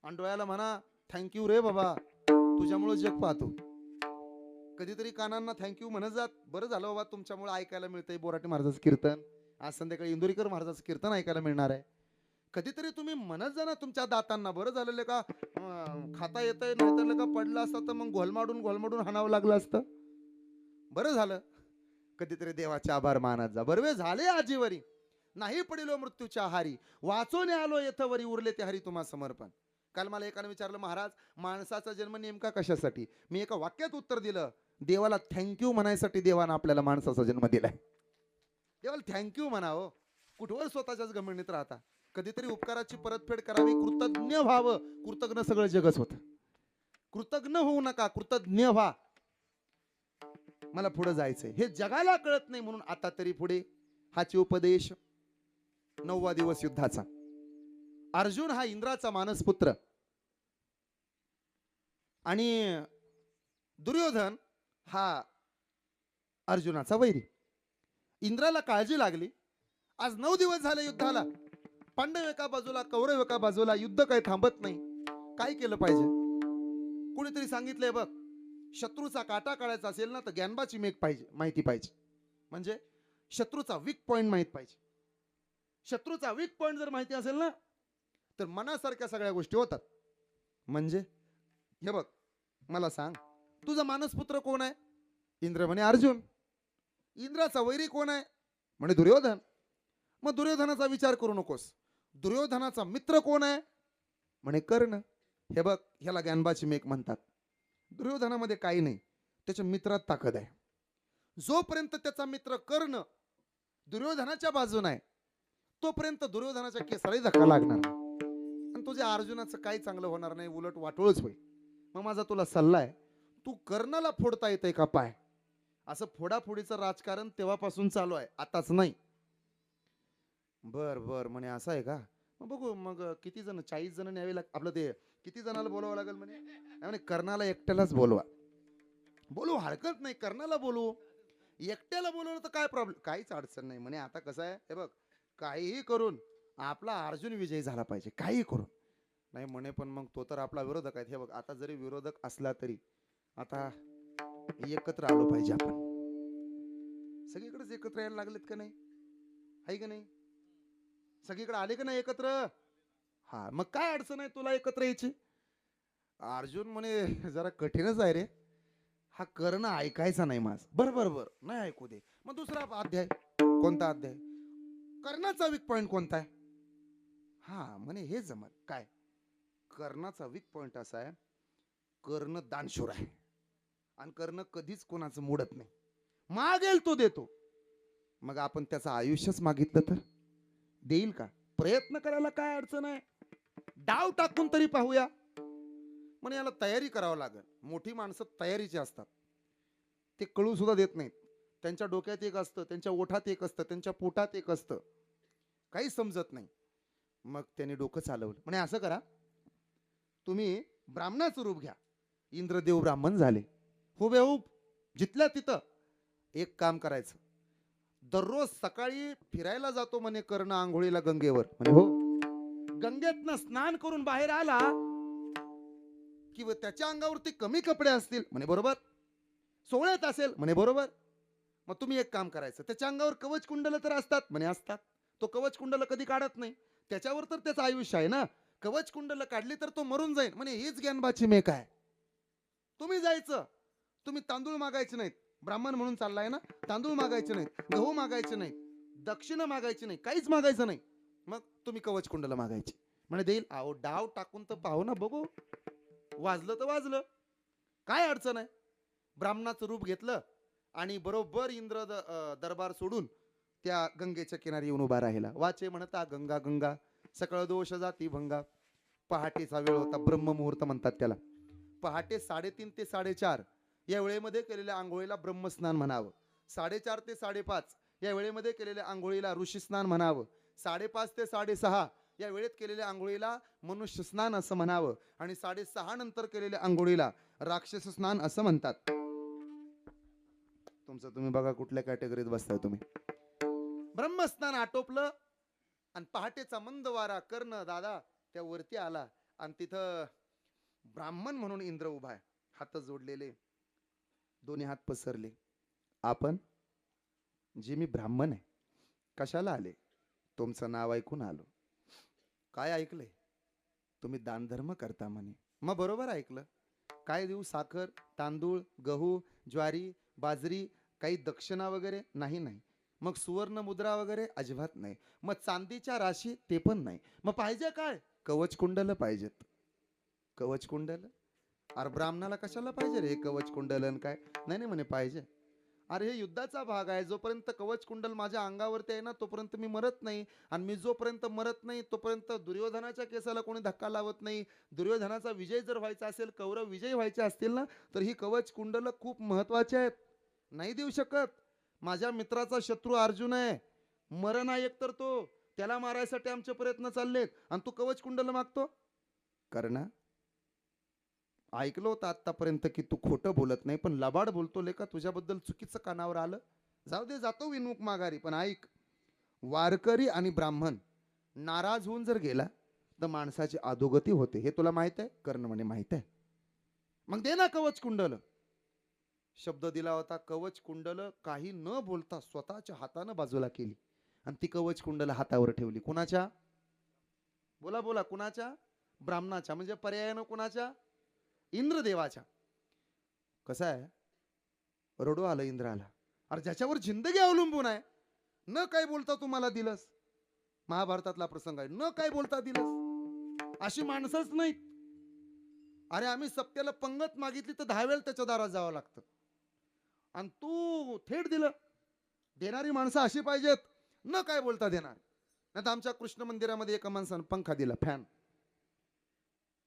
आणि डोळ्याला म्हणा थँक्यू रे बाबा, तुझ्यामुळे जग पाहतो. कधीतरी कानांना थँक्यू म्हणत जात, बरं झालं बाबा तुमच्यामुळे ऐकायला मिळतंय बोराटे महाराजाचं कीर्तन. आज संध्याकाळी इंदुरीकर महाराजाचं कीर्तन ऐकायला मिळणार आहे. कधीतरी तुम्ही म्हणत जा ना तुमच्या दातांना, बरं झालेलं का खाता येतंय, नाहीतर का पडलं असतं तर मग घोलमाडून हाणावं लागलं असतं. बरं झालं. कधीतरी देवाचे आभार मानत जा. बरवे झाले आजीवरी, नाही पडिलो मृत्यूच्या हारी, वाचून आलो येथवरी, उरले ते हरी तुम्हा समर्पण. काल मला एकाने विचारलं, महाराज माणसाचा जन्म नेमका कशासाठी? मी एका वाक्यात उत्तर दिलं, देवाला थँक्यू म्हणायसाठी देवानं आपल्याला माणसाचा जन्म दिलाय. देवाला थँक्यू म्हणावं. कुठवर स्वतःच्याच गमणीत राहता. कधीतरी उपकाराची परतफेड करावी, कृतज्ञ व्हावं. कृतज्ञ सगळं जगच होतं. कृतज्ञ होऊ नका, कृतज्ञ व्हा. मला पुढे जायचंय, हे जगाला कळत नाही म्हणून आता तरी पुढे. हाची उपदेश. 9वा दिवस युद्धाचा. अर्जुन हा इंद्राचा मानसपुत्र आणि दुर्योधन हा अर्जुनाचा वैरी. इंद्राला काळजी लागली, आज 9 दिवस झाले युद्धाला. पांडव एका बाजूला, कौरव एका बाजूला, युद्ध काही थांबत नाही. काय केलं पाहिजे? कुणीतरी सांगितलंय बघ, शत्रूचा काटा काढायचा असेल ना तर ज्ञानबाची मेघ पाहिजे, माहिती पाहिजे. म्हणजे शत्रूचा वीक पॉइंट माहित पाहिजे. शत्रूचा वीक पॉइंट जर माहिती असेल ना तर मनासारख्या सगळ्या गोष्टी होतात. म्हणजे हे बघ, मला सांग, तुझा मानसपुत्र कोण आहे? इंद्र म्हणे अर्जुन. इंद्राचा वैरी कोण आहे? म्हणे दुर्योधन. मग दुर्योधनाचा विचार करू नकोस. दुर्योधनाचा मित्र कोण आहे? म्हणे कर्ण. हे बघ, ह्याला ज्ञानबाची मेघ म्हणतात. दुर्योधनामध्ये काही नाही, त्याच्या मित्रात ताकद आहे. जोपर्यंत त्याचा मित्र कर्ण दुर्योधनाच्या बाजून आहे तोपर्यंत दुर्योधनाच्या केसालाही धक्का लागणार नाही, आणि तुझ्या अर्जुनाचं काही चांगलं होणार नाही, उलट वाटोळच होईल. मग माझा तुला सल्ला आहे, तू कर्णाला फोडता येते का पाय? असं फोडाफोडीचं राजकारण तेव्हापासून चालू आहे, आताच नाही. बर बर म्हणे असं आहे का? मग बघू मग किती जण, 40 जण न्यावे लाग आपलं ते किती जणाला बोलवावं लागेल म्हणे? नाही म्हणे कर्णाला एकट्यालाच बोलवा. बोलू हरकत नाही, कर्णाला बोलू. एकट्याला बोलवलं तर काय प्रॉब्लेम, काहीच अडचण नाही म्हणे. आता कसं आहे हे बघ, काहीही करून आपला अर्जुन विजयी झाला पाहिजे, काही करून. नाही म्हणे पण मग तो तर आपला विरोधक आहे. हे बघ आता जरी विरोधक असला तरी आता एकत्र आलो पाहिजे आपण. सगळीकडेच एकत्र यायला लागलेत का नाही? आहे का नाही? सगळीकडे आले का नाही एकत्र? हा मग काय अडचण आहे तुला एकत्र यायची? अर्जुन म्हणे जरा कठीणच आहे रे, हा कर्ण ऐकायचा नाही माझ. बर नाही ऐकू दे. मग दुसरा अध्याय कोणता? अध्याय कर्णाचा वीक पॉइंट कोणता आहे? हा म्हणे हे जमल. काय? कर्णाचा वीक पॉइंट असा आहे, कर्ण दानशूर आहे आणि कर्ण कधीच कोणाचं मोडत नाही, मागेल तो देतो. मग आपण त्याचं आयुष्यच मागितलं तर देईल का? प्रयत्न करायला काय अडचण आहे? डाव टाकून तरी पाहूया. म्हणे याला तयारी करावं लागेल. मोठी माणसं तयारीची असतात, ते कळू सुद्धा देत नाहीत. त्यांच्या डोक्यात एक असतं, त्यांच्या ओठात एक असतं, त्यांच्या पोटात एक असतं, काही समजत नाही. मग त्यांनी डोकं चालवलं. म्हणे असं करा, तुम्ही ब्राह्मणाचं रूप घ्या. इंद्रदेव ब्राह्मण झाले हुबेहूब जिथल्या तिथं. एक काम करायचं, दररोज सकाळी फिरायला जातो म्हणे कर्ण आंघोळीला गंगेवर. म्हणे हो. गंगेतनं स्नान करून बाहेर आला कि त्याच्या अंगावरती कमी कपडे असतील म्हणे बरोबर, सोहळ्यात असेल म्हणे बरोबर. मग तुम्ही एक काम करायचं, त्याच्या अंगावर कवच कुंडल तर असतात म्हणे असतात. तो कवच कुंडल कधी काढत नाही, त्याच्यावर तर त्याचं आयुष्य आहे ना. कवच कुंडल काढली तर तो मरून जाईल म्हणे. हीच ज्ञानबाची मेक आहे. तुम्ही जायचं, तुम्ही तांदूळ मागायचे नाहीत, ब्राह्मण म्हणून चाललाय ना, तांदूळ मागायचे नाहीत, गहू मागायचे नाहीत, दक्षिणा मागायची नाही, काहीच मागायचं नाही. मग तुम्ही कवच कुंडल मागायची. म्हणे देईल. अहो डाव टाकून तर पाहू ना, बघू. वाजलं तर वाजलं, काय अडचण आहे? ब्राह्मणाचं रूप घेतलं आणि बरोबर इंद्र दरबार सोडून त्या गंगेच्या किनारी येऊन उभा राहिला. वाचे म्हणता गंगा गंगा, सकळ दोष जाती भंगा. पहाटेचा वेळ होता, ब्रह्ममुहूर्त म्हणतात त्याला. पहाटे 3:30 ते 4:30 या वेळेमध्ये केलेल्या आंघोळीला ब्रह्मस्नान म्हणावं. 4:30 ते 5:30 या वेळेमध्ये केलेल्या आंघोळीला ऋषी स्नान म्हणावं. 5:30 ते 6:30 या वेळेत केलेल्या आंघोळीला मनुष्य स्नान असं म्हणावं. आणि 6:30 नंतर केलेल्या आंघोळीला राक्षस स्नान असं म्हणतात. तुमचं तुम्ही बघा कुठल्या कॅटेगरीत बसताय तुम्ही. ब्रह्मस्नान आटोपलं आणि पहाटेचा मंद वारा कर्ण दादा त्या वरती आला आणि तिथं ब्राह्मण म्हणून इंद्र उभा आहे, हात जोडलेले, दोन्ही हात पसरले. आपण जे मी ब्राह्मण आहे, कशाला आले? तुमचं नाव ऐकून आलो. काय ऐकलंय? तुम्ही दानधर्म करता म्हणे. मग बरोबर ऐकलं. काय देऊ? साखर, तांदूळ, गहू, ज्वारी, बाजरी, काही दक्षिणा वगैरे? नाही नाही. मग सुवर्ण मुद्रा वगैरे? अजिबात नाही. मग चांदीच्या राशी? ते पण नाही. मग पाहिजे काय? कवच कुंडल पाहिजेत. कवच कुंडल? अरे ब्राह्मणाला कशाला पाहिजे रे कवच कुंडलन? काय नाही नाही म्हणे पाहिजे. अरे हे युद्धाचा भाग आहे, जोपर्यंत कवच कुंडल माझ्या अंगावरती आहे ना तोपर्यंत मी मरत नाही. आणि मी जोपर्यंत मरत नाही तोपर्यंत दुर्योधनाच्या केसाला कोणी धक्का लावत नाही. दुर्योधनाचा विजय जर व्हायचा असेल, कौरव विजय व्हायचे असतील ना, तर ही कवच कुंडल खूप महत्वाची आहेत. नाही देऊ शकत. माझ्या मित्राचा शत्रू अर्जुन आहे, मरण आहे एक तर तो, त्याला मारायसाठी आमचे प्रयत्न चाललेत आणि तू कवच कुंडल मागतो? कर्ण ऐकलं होतं आतापर्यंत की तू खोटं बोलत नाही, पण लबाड बोलतो लेका. तुझ्याबद्दल चुकीचं कानावर आलं. जाऊ दे, जातो विनमुख माघारी. पण ऐक, वारकरी आणि ब्राह्मण नाराज होऊन जर गेला तर माणसाची अधोगती होते. हे तुला माहित आहे? कर्ण म्हणे माहित आहे. मग दे ना कवच कुंडल. शब्द दिला होता कवच कुंडल, काही न बोलता स्वतःच्या हातानं बाजूला केली आणि ती कवच कुंडल हातावर ठेवली. कुणाच्या? बोला बोला, कुणाच्या? ब्राह्मणाच्या. म्हणजे पर्यायानं कुणाच्या? इंद्रदेवाच्या. कसं आहे, रडू आलं इंद्राला. अरे ज्याच्यावर जिंदगी अवलंबून आहे, न काय बोलता तुम्हाला दिलंस. महाभारतातला प्रसंग आहे, न काय बोलता दिलंस. अशी माणसंच नाहीत. अरे आम्ही सत्याला पंगत मागितली तर 10 वेळा त्याच्या दारात जावं लागतं आणि तू थेट दिलं. देणारी माणसं अशी पाहिजेत, न काय बोलता देणार. नाही तर आमच्या कृष्ण मंदिरामध्ये एका माणसानं पंखा दिला, फॅन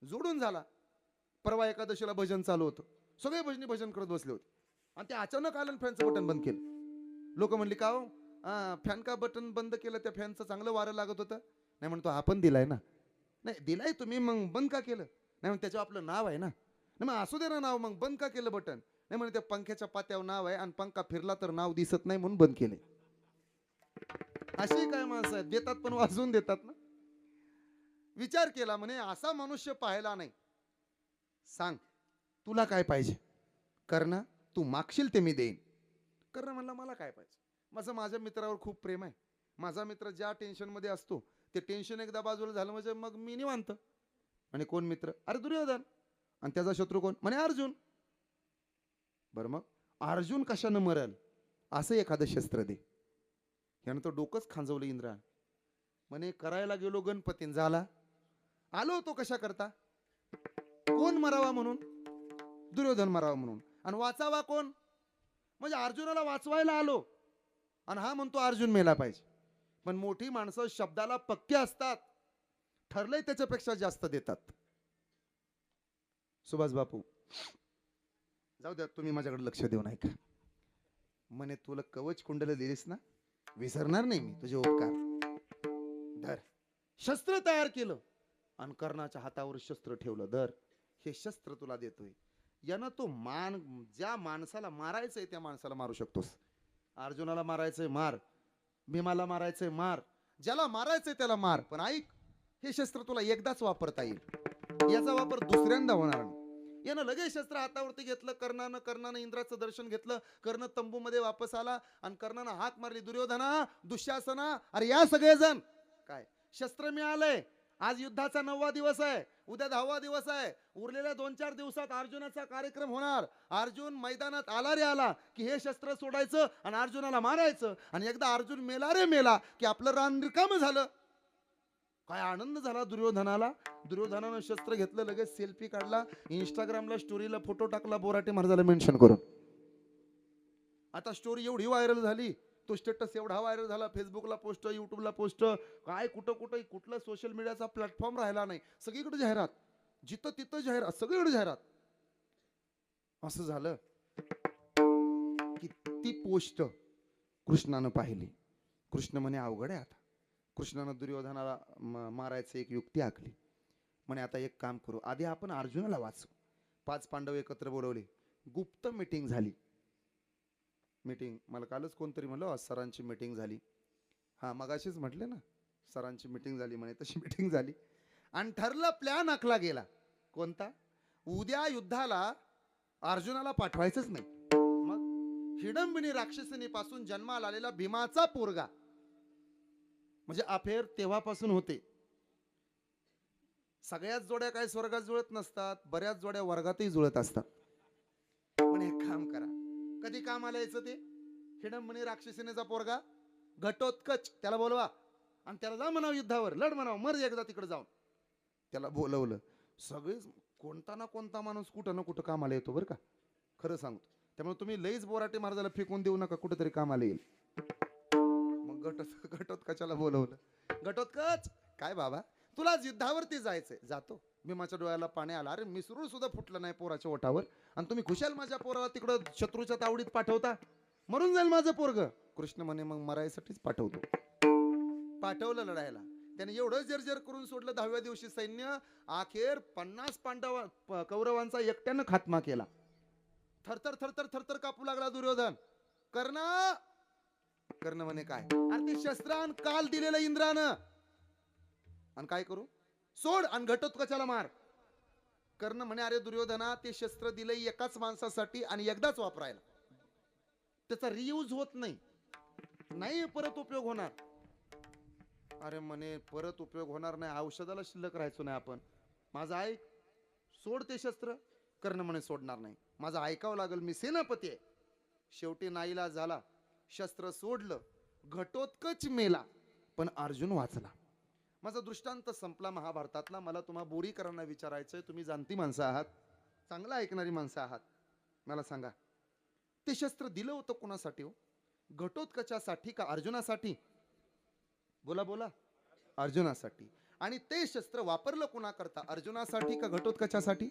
जोडून झाला. परवा एकादशीला भजन चालू होतं, सगळे भजनी भजन करत बसले होते आणि ते अचानक आलं फॅनचं बटन बंद केलं. लोक म्हणली का हो फॅन का बटन बंद केलं? त्या फॅनचं चांगलं वारं लागत होतं. नाही म्हणतो आपण दिलाय ना. नाही दिलाय तुम्ही, मग बंद का केलं? नाही मग त्याच्यावर आपलं नाव आहे ना. नाही मग असू दे ना नाव, मग बंद का केलं बटन? नाही म्हणजे त्या पंख्याच्या पात्यावर नाव आहे आणि पंखा फिरला तर नाव दिसत नाही म्हणून बंद केले. अशी काय माणसं आहेत, देतात पण वाजवून देतात ना. विचार केला म्हणे असा मनुष्य पाहायला नाही. सांग तुला काय पाहिजे? करणं तू मागशील ते मी देईन. करणं म्हणला मला काय पाहिजे? माझ्या मित्रावर खूप प्रेम आहे. माझा मित्र ज्या टेन्शन मध्ये असतो ते टेन्शन एकदा बाजूला झालं म्हणजे मग मी निवांत. आणि कोण मित्र? अरे दुर्योधन. आणि त्याचा शत्रू कोण? म्हणे अर्जुन. बरं मग अर्जुन कशानं मरल असं एखादं शस्त्र दे. यानं तर डोकंच खांजवलं इंद्रा. म्हणे करायला गेलो गणपतीन झाला. आलो तो कशा करता? कोण मरावा म्हणून? दुर्योधन मरावा म्हणून. आणि वाचावा कोण? म्हणजे अर्जुनाला वाचवायला आलो आणि हा म्हणतो अर्जुन मेला पाहिजे. पण मोठी माणसं शब्दाला पक्के असतात, ठरलंय त्याच्यापेक्षा जास्त देतात. सुभाष बापू जाऊ द्या, तुम्ही माझ्याकडे लक्ष देऊ नये का? म्हणे तुला कवच कुंडल दिलीस ना, विसरणार नाही मी तुझे उपकार. धर. शस्त्र तयार केलं आणि कर्णाच्या हातावर शस्त्र ठेवलं. धर हे शस्त्र तुला देतोय. यानं तो ज्या माणसाला मारायचंय त्या माणसाला मारू शकतोस. अर्जुनाला मारायचंय मार, भीमाला मारायचंय मार, ज्याला मारायचंय त्याला मार. पण ऐक, हे शस्त्र तुला एकदाच वापरता येईल, याचा वापर दुसऱ्यांदा होणार नाही. यानं लगेच शस्त्र हातावरती घेतलं. कर्णानं इंद्राचं दर्शन घेतलं. कर्ण तंबूमध्ये वापस आला आणि कर्णानं हाक मारली, दुर्योधना, दुःशासना, अरे या सगळेजण. काय शस्त्र मिळालंय? आज युद्धाचा 9वा दिवस आहे, उद्या 10वा दिवस आहे. उरलेल्या 2-4 दिवसात अर्जुनाचा कार्यक्रम होणार. अर्जुन मैदानात आला रे आला की हे शस्त्र सोडायचं आणि अर्जुनाला मारायचं. आणि एकदा अर्जुन मेला रे मेला की आपलं रान रिकामं झालं. काय आनंद झाला दुर्योधनाला. दुर्योधनानं शस्त्र घेतलं, लगेच सेल्फी काढला, इंस्टाग्रामला स्टोरीला फोटो टाकला बोराटे महाराजाला मेन्शन करून. आता स्टोरी एवढी व्हायरल झाली, तो स्टेटस एवढा व्हायरल झाला, फेसबुकला पोस्ट, युट्यूबला पोस्ट, काय कुठं कुठला सोशल मीडियाचा प्लॅटफॉर्म राहिला नाही, सगळीकडे जाहिरात, जिथं तिथं जाहिरात, सगळीकडे जाहिरात. असं झालं की ती पोस्ट कृष्णानं पाहिली. कृष्ण म्हणे अवघड आहे आता. कृष्णानं दुर्योधनाला मारायचं एक युक्ती आखली. म्हणे आता एक काम करू, आधी आपण अर्जुनाला वाचू. 5 पांडव एकत्र बोलवले, गुप्त मीटिंग झाली. मीटिंग मला कालच कोणतरी म्हणलं सरांची मीटिंग झाली. हा मगाशीच म्हटले ना सरांची मीटिंग झाली म्हणे, तशी मीटिंग झाली. आणि ठरलं, प्लॅन आखला गेला. कोणता? उद्या युद्धाला अर्जुनाला पाठवायचंच नाही. मग हिडंबिनी राक्षसिनी पासून जन्माला आलेला भीमाचा पोरगा, म्हणजे अफेअर तेव्हापासून होते. सगळ्याच जोड्या काय स्वर्गात जुळत नसतात, बऱ्याच जोड्या वर्गातही जुळत असतात. पण एक काम करा, कधी कामाला यायचं ते हिडंबिनी राक्षसिनीचा पोरगा घटोत्कच, त्याला बोलवा आणि त्याला जा म्हणावं युद्धावर, लढ म्हणावं, मर एकदा तिकडे जाऊन. त्याला बोलवलं. सगळे कोणता ना कोणता माणूस कुठं ना कुठं कामाला येतो बरं का, खरं सांगतो. त्यामुळे तुम्ही लईच बोराटे महाराजाला फेकून देऊ नका, कुठेतरी कामाला येईल. मग घटोत्कचाला बोलवलं. घटोत्कच, काय बाबा तुला युद्धावरती जायचंय? जातो. भीमाच्या डोळ्याला पाणी आला. अरे मिसरूळ सुद्धा फुटलं नाही पोराच्या ओठावर आणि तुम्ही खुशाल माझ्या पोराला तिकडं शत्रूच्या तावडीत पाठवता, मरून जाईल माझं पोरग. कृष्ण म्हणे मग मरायसाठीच पाठवतो. पाठवलं लढायला. त्याने एवढं जर्जर करून सोडलं. 10व्या दिवशी सैन्य अखेर 50 कौरवांचा एकट्यानं खात्मा केला. थरथर थरथर थरथर कापू लागला दुर्योधन. कर्ण म्हणे काय? अरे ते शस्त्रान काल दिलेलं इंद्रानं, आणि काय करू? सोड आणि घटोत्कचाला मार. कर्ण म्हणे अरे दुर्योधना, ते शस्त्र दिलंय एकाच माणसासाठी आणि एकदाच वापरायला, त्याचा रियूज होत नाही, नाही परत उपयोग होणार. अरे म्हणे परत उपयोग होणार नाही, औषधाला शिल्लक राहायचो नाही आपण. माझं ऐक, सोड ते शस्त्र. कर्ण म्हणे सोडणार नाही, माझं ऐकावं लागेल, मी सेनापती आहे. शेवटी नाईलाज झाला, शस्त्र सोडलं. घटोत्कच मेला पण अर्जुन वाचला. माझा दृष्टांत संपला महाभारतातला. मला तुम्हा बोरीकरांना विचारायचंय, तुम्ही जाणती माणसं आहात, चांगलं ऐकणारी माणसं आहात, मला सांगा ते शस्त्र दिलं होतं कुणासाठी हो? घटोत्कचासाठी का अर्जुनासाठी? बोला बोला. अर्जुनासाठी. आणि ते शस्त्र वापरलं कुणा करता? अर्जुनासाठी का घटोत्कचासाठी?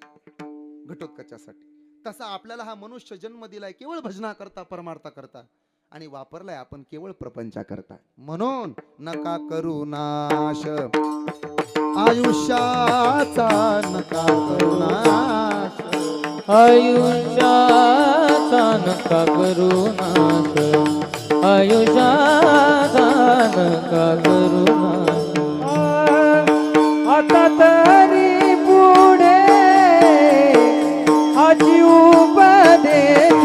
घटोत्कचासाठी. तसा आपल्याला हा मनुष्य जन्म दिलाय केवळ भजना करता परमार्था करता आणि वापरलाय आपण केवळ प्रपंचा करता. म्हणून नका करू नाश आयुष्याचा, नका करू नाश आयुष्याचा नका करू नाश, आयुष्याचा नका करू नाश. आता तरी पुढे हाची उपदेश,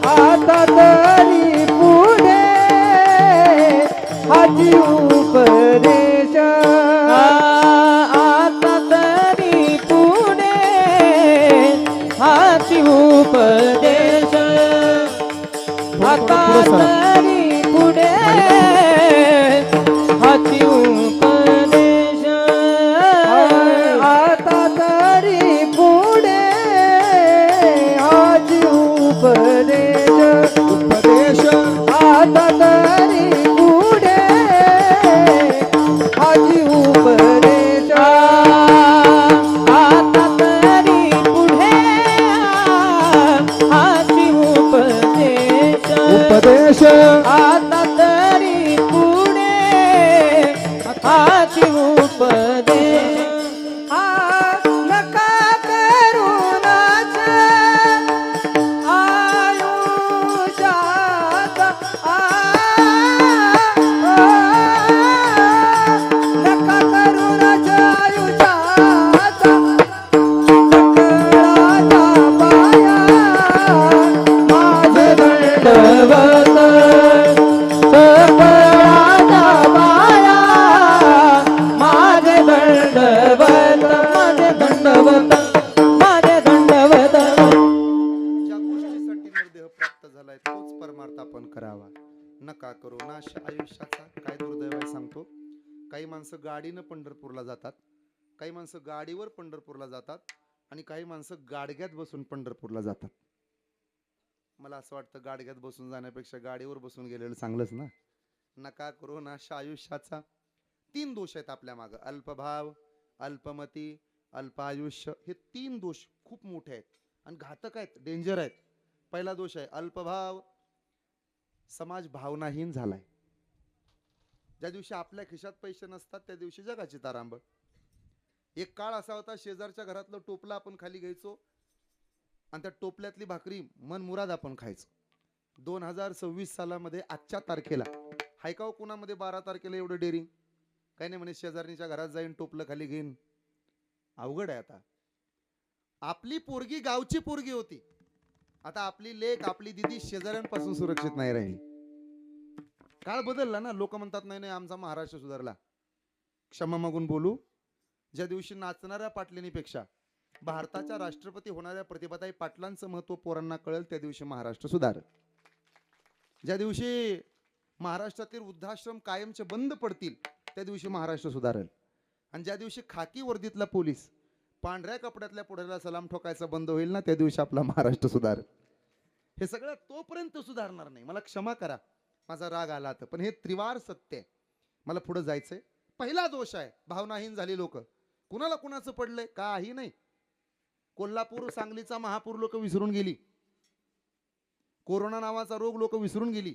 आता तरी पुढे हाची उपदेश, आता तरी पुढे हाची उपदेश, आता तरी पुढे हाची उपदेश, आता तरी पुढे हाची उपदेश, उपदेश आता तरी पुढे हाची उपदेश, आता तरी पुढे हाची उपदेश, उपदेश आता तरी पुढे हाची उपदेश. नका करू नाच आयुष्यात, नका करू नाच आयुष्यात, सकळाचा पाया माझे दंडवत सकळाचा पाया माझे दंडवत, माझे दंडवत, माझे दंडवत. ज्या गोष्टीसाठी निर्देह प्राप्त झालाय तोच परमार्थ आपण करावा. नका करू नाश आयुष्याचा. काय दुर्दैव आहे सांगतो. काही माणसं गाडीनं पंढरपूरला जातात, काही माणसं गाडीवर पंढरपूरला जातात आणि काही माणसं गाडग्यात बसून पंढरपूरला जातात. मला असं वाटतं गाडग्यात बसून जाण्यापेक्षा गाडीवर बसून गेलेलं चांगलंच ना. नका करू नाश आयुष्याचा. 3 दोष आहेत आपल्या मागं. अल्पभाव, अल्पमती, अल्प आयुष्य. हे 3 दोष खूप मोठे आहेत आणि घातक आहेत, डेंजर आहेत. पहिला दोष आहे अल्पभाव. समाज भावनाहीन झालाय. ज्या दिवशी आपल्या खिशात पैसे नसतात त्या दिवशी जगाची तारांबळ. एक काळ असा होता, शेजारच्या घरातलं टोपलं आपण खाली घ्यायचो आणि त्या टोपल्यातली भाकरी मन मुराद आपण खायचो. 2026 सालामध्ये आजच्या तारखेला हायकाव कुणामध्ये 12 तारखेला एवढं डेअरिंग काही नाही. म्हणे शेजारणीच्या घरात जाईन टोपलं खाली घेईन. अवघड आहे. आता आपली पोरगी गावची पोरगी होती, आता आपली लेक आपली दिदी शेजाऱ्यांपासून सुरक्षित नाही राहिली. काळ बदलला ना. लोक म्हणतात नाही नाही आमचा महाराष्ट्र सुधारला. क्षमा मागून बोलू. ज्या दिवशी नाचणाऱ्या पाटलिनीपेक्षा भारताच्या राष्ट्रपती होणाऱ्या प्रतिभाताई पाटलांचं महत्व पोरांना कळेल त्या दिवशी महाराष्ट्र सुधारेल. ज्या दिवशी महाराष्ट्रातील वृद्धाश्रम कायमचे बंद पडतील त्या दिवशी महाराष्ट्र सुधारेल. आणि ज्या दिवशी खाकी वर्दीतला पोलीस पांढऱ्या कपड्यातल्या पुढाऱ्याला सलाम ठोकायचा बंद होईल ना त्या दिवशी आपला महाराष्ट्र सुधारेल. हे सगळं तोपर्यंत सुधारणार नाही. मला क्षमा करा माझा राग आला तर, पण हे त्रिवार सत्य आहे. मला पुढे जायचंय. पहिला दोष आहे भावनाहीन झाली लोक. कुणाला कुणाचं पडलंय काही नाही. कोल्हापूर सांगलीचा महापूर लोक विसरून गेली. कोरोना नावाचा रोग लोक विसरून गेली.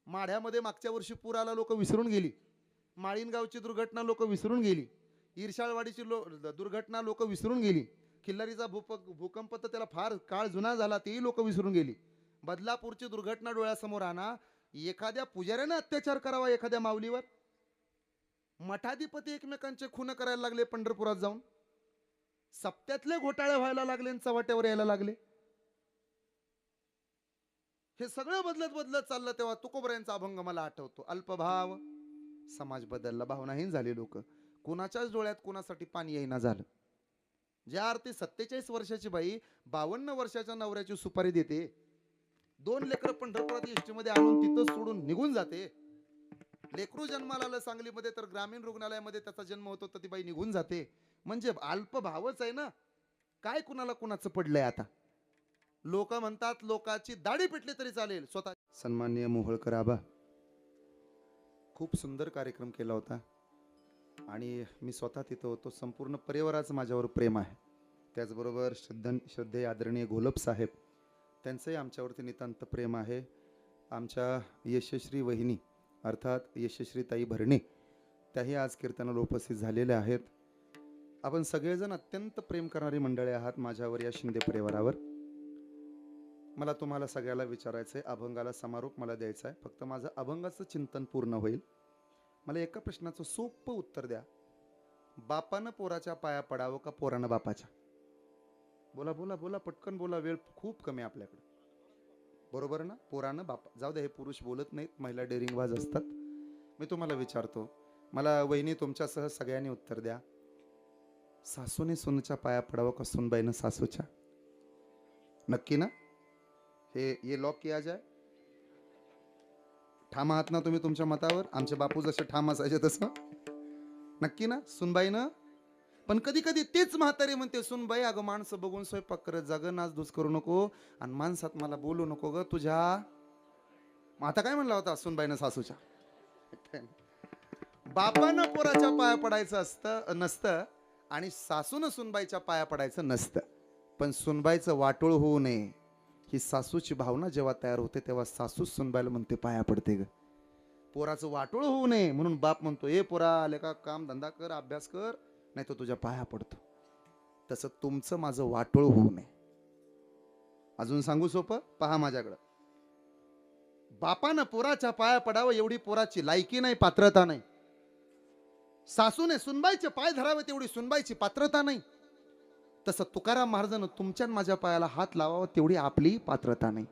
माढ्यामध्ये मागच्या वर्षी पूर आला लोक विसरून गेली. माळीनगावची दुर्घटना लोक विसरून गेली. ईर्षाळवाडीची दुर्घटना लोक विसरून गेली. खिल्लारीचा भूकंप तर त्याला फार काळ जुना झाला तेही लोक विसरून गेली. बदलापूरची दुर्घटना डोळ्यासमोर आणा. एखाद्या पुजाऱ्याने अत्याचार करावा एखाद्या माऊलीवर. मठाधिपती एकमेकांचे खून करायला लागले पंढरपुरात जाऊन. सप्त्यातले घोटाळे व्हायला लागले आणि चव्हाट्यावर यायला लागले. हे सगळं बदलत बदलत चाललं तेव्हा तुकोबऱ्यांचा अभंग मला आठवतो. अल्पभाव. समाज बदलला. भावनाहीन झाले लोक. कुणाच्याच डोळ्यात कुणासाठी पाणी येईना झालं. ज्या अर्थी 47 वर्षाची बाई 52 वर्षाच्या नवऱ्याची सुपारी देते, 2 लेकरं पंढरपुरात एसटी मध्ये आणून तिथं सोडून निघून जाते. लेकरू जन्माला आलं सांगलीमध्ये तर ग्रामीण रुग्णालयामध्ये त्याचा जन्म होतो तर ती बाई निघून जाते. म्हणजे अल्पभावच आहे ना. काय कुणाला कुणाचं पडलंय आता. लोक म्हणतात लोकाची दाढी पिटली तरी चालेल. स्वतः सन्माननीय मोहोळकर आबा खूप सुंदर कार्यक्रम केला होता आणि मी स्वतः तिथं होतो. संपूर्ण परिवाराचं माझ्यावर प्रेम आहे. त्याचबरोबर श्रद्धेय आदरणीय घोलप साहेब, त्यांचंही आमच्यावरती नितांत प्रेम आहे. आमच्या यशश्री वहिनी अर्थात यशश्री ताई भरणे, त्याही आज कीर्तनाला उपस्थित झालेल्या आहेत. आपण सगळेजण अत्यंत प्रेम करणारी मंडळी आहात माझ्यावर, या शिंदे परिवारावर. मला तुम्हाला सगळ्याला विचारायचं आहे, अभंगाला समारोप मला द्यायचा आहे. फक्त माझं अभंगाचं चिंतन पूर्ण होईल. मला एका प्रश्नाचं सोपं उत्तर द्या. बापानं पोराच्या पाया पडावं का पोरानं बापाच्या? बोला बोला बोला, पटकन बोला, वेळ खूप कमी आहे आपल्याकडे. बरोबर ना? पोरानं बापा, जाऊ दे, हे पुरुष बोलत नाहीत, महिला डेअरिंगबाज असतात. मी तुम्हाला विचारतो, मला वहिनी तुमच्यासह सगळ्यांनी उत्तर द्या. सासूने सुनच्या पाया पडावं का सुनबाईनं सासूच्या? नक्की ना? ये लॉक किया जाय. ठाम आहात ना तुम्ही तुमच्या मतावर? आमचे बापू जसे ठाम असायचे तसं नक्की ना? सुनबाईनं. पण कधी कधी तेच म्हातारे म्हणते, सुनबाई अगं माणसं बघून स्वयंपाक करत जागं, नाचधूस करू नको आणि माणसात मला बोलू नको ग तुझ्या. आता काय म्हणला होता सुनबाईनं सासूच्या? बापानं पोराच्या पाया पडायचं नसतं आणि सासूनं सुनबाईच्या पाया पडायचं नसतं. पण सुनबाईचं वाटोळ होऊ नये ही सासूची भावना जेव्हा तयार होते तेव्हा सासू सुनबाईला म्हणते पाया पडते ग. पोराचं वाटोळ होऊ नये म्हणून बाप म्हणतो, ए पोरा आले का, काम धंदा कर, अभ्यास कर, नाही तर तुझ्या पाया पडतो. तसं तुमचं माझं वाटोळ होऊ नये. अजून सांगू सोपं? पहा माझ्याकडं. बापानं पोराच्या पाया पडावं एवढी पोराची लायकी नाही, पात्रता नाही. सासूने सुनबाईचे पाय धरावे तेवढी सुनबाईची पात्रता नाही. तसं तुकाराम महाराजांना तुमच्या माझ्या पायाला हात लावावा तेवढी आपली पात्रता नाही.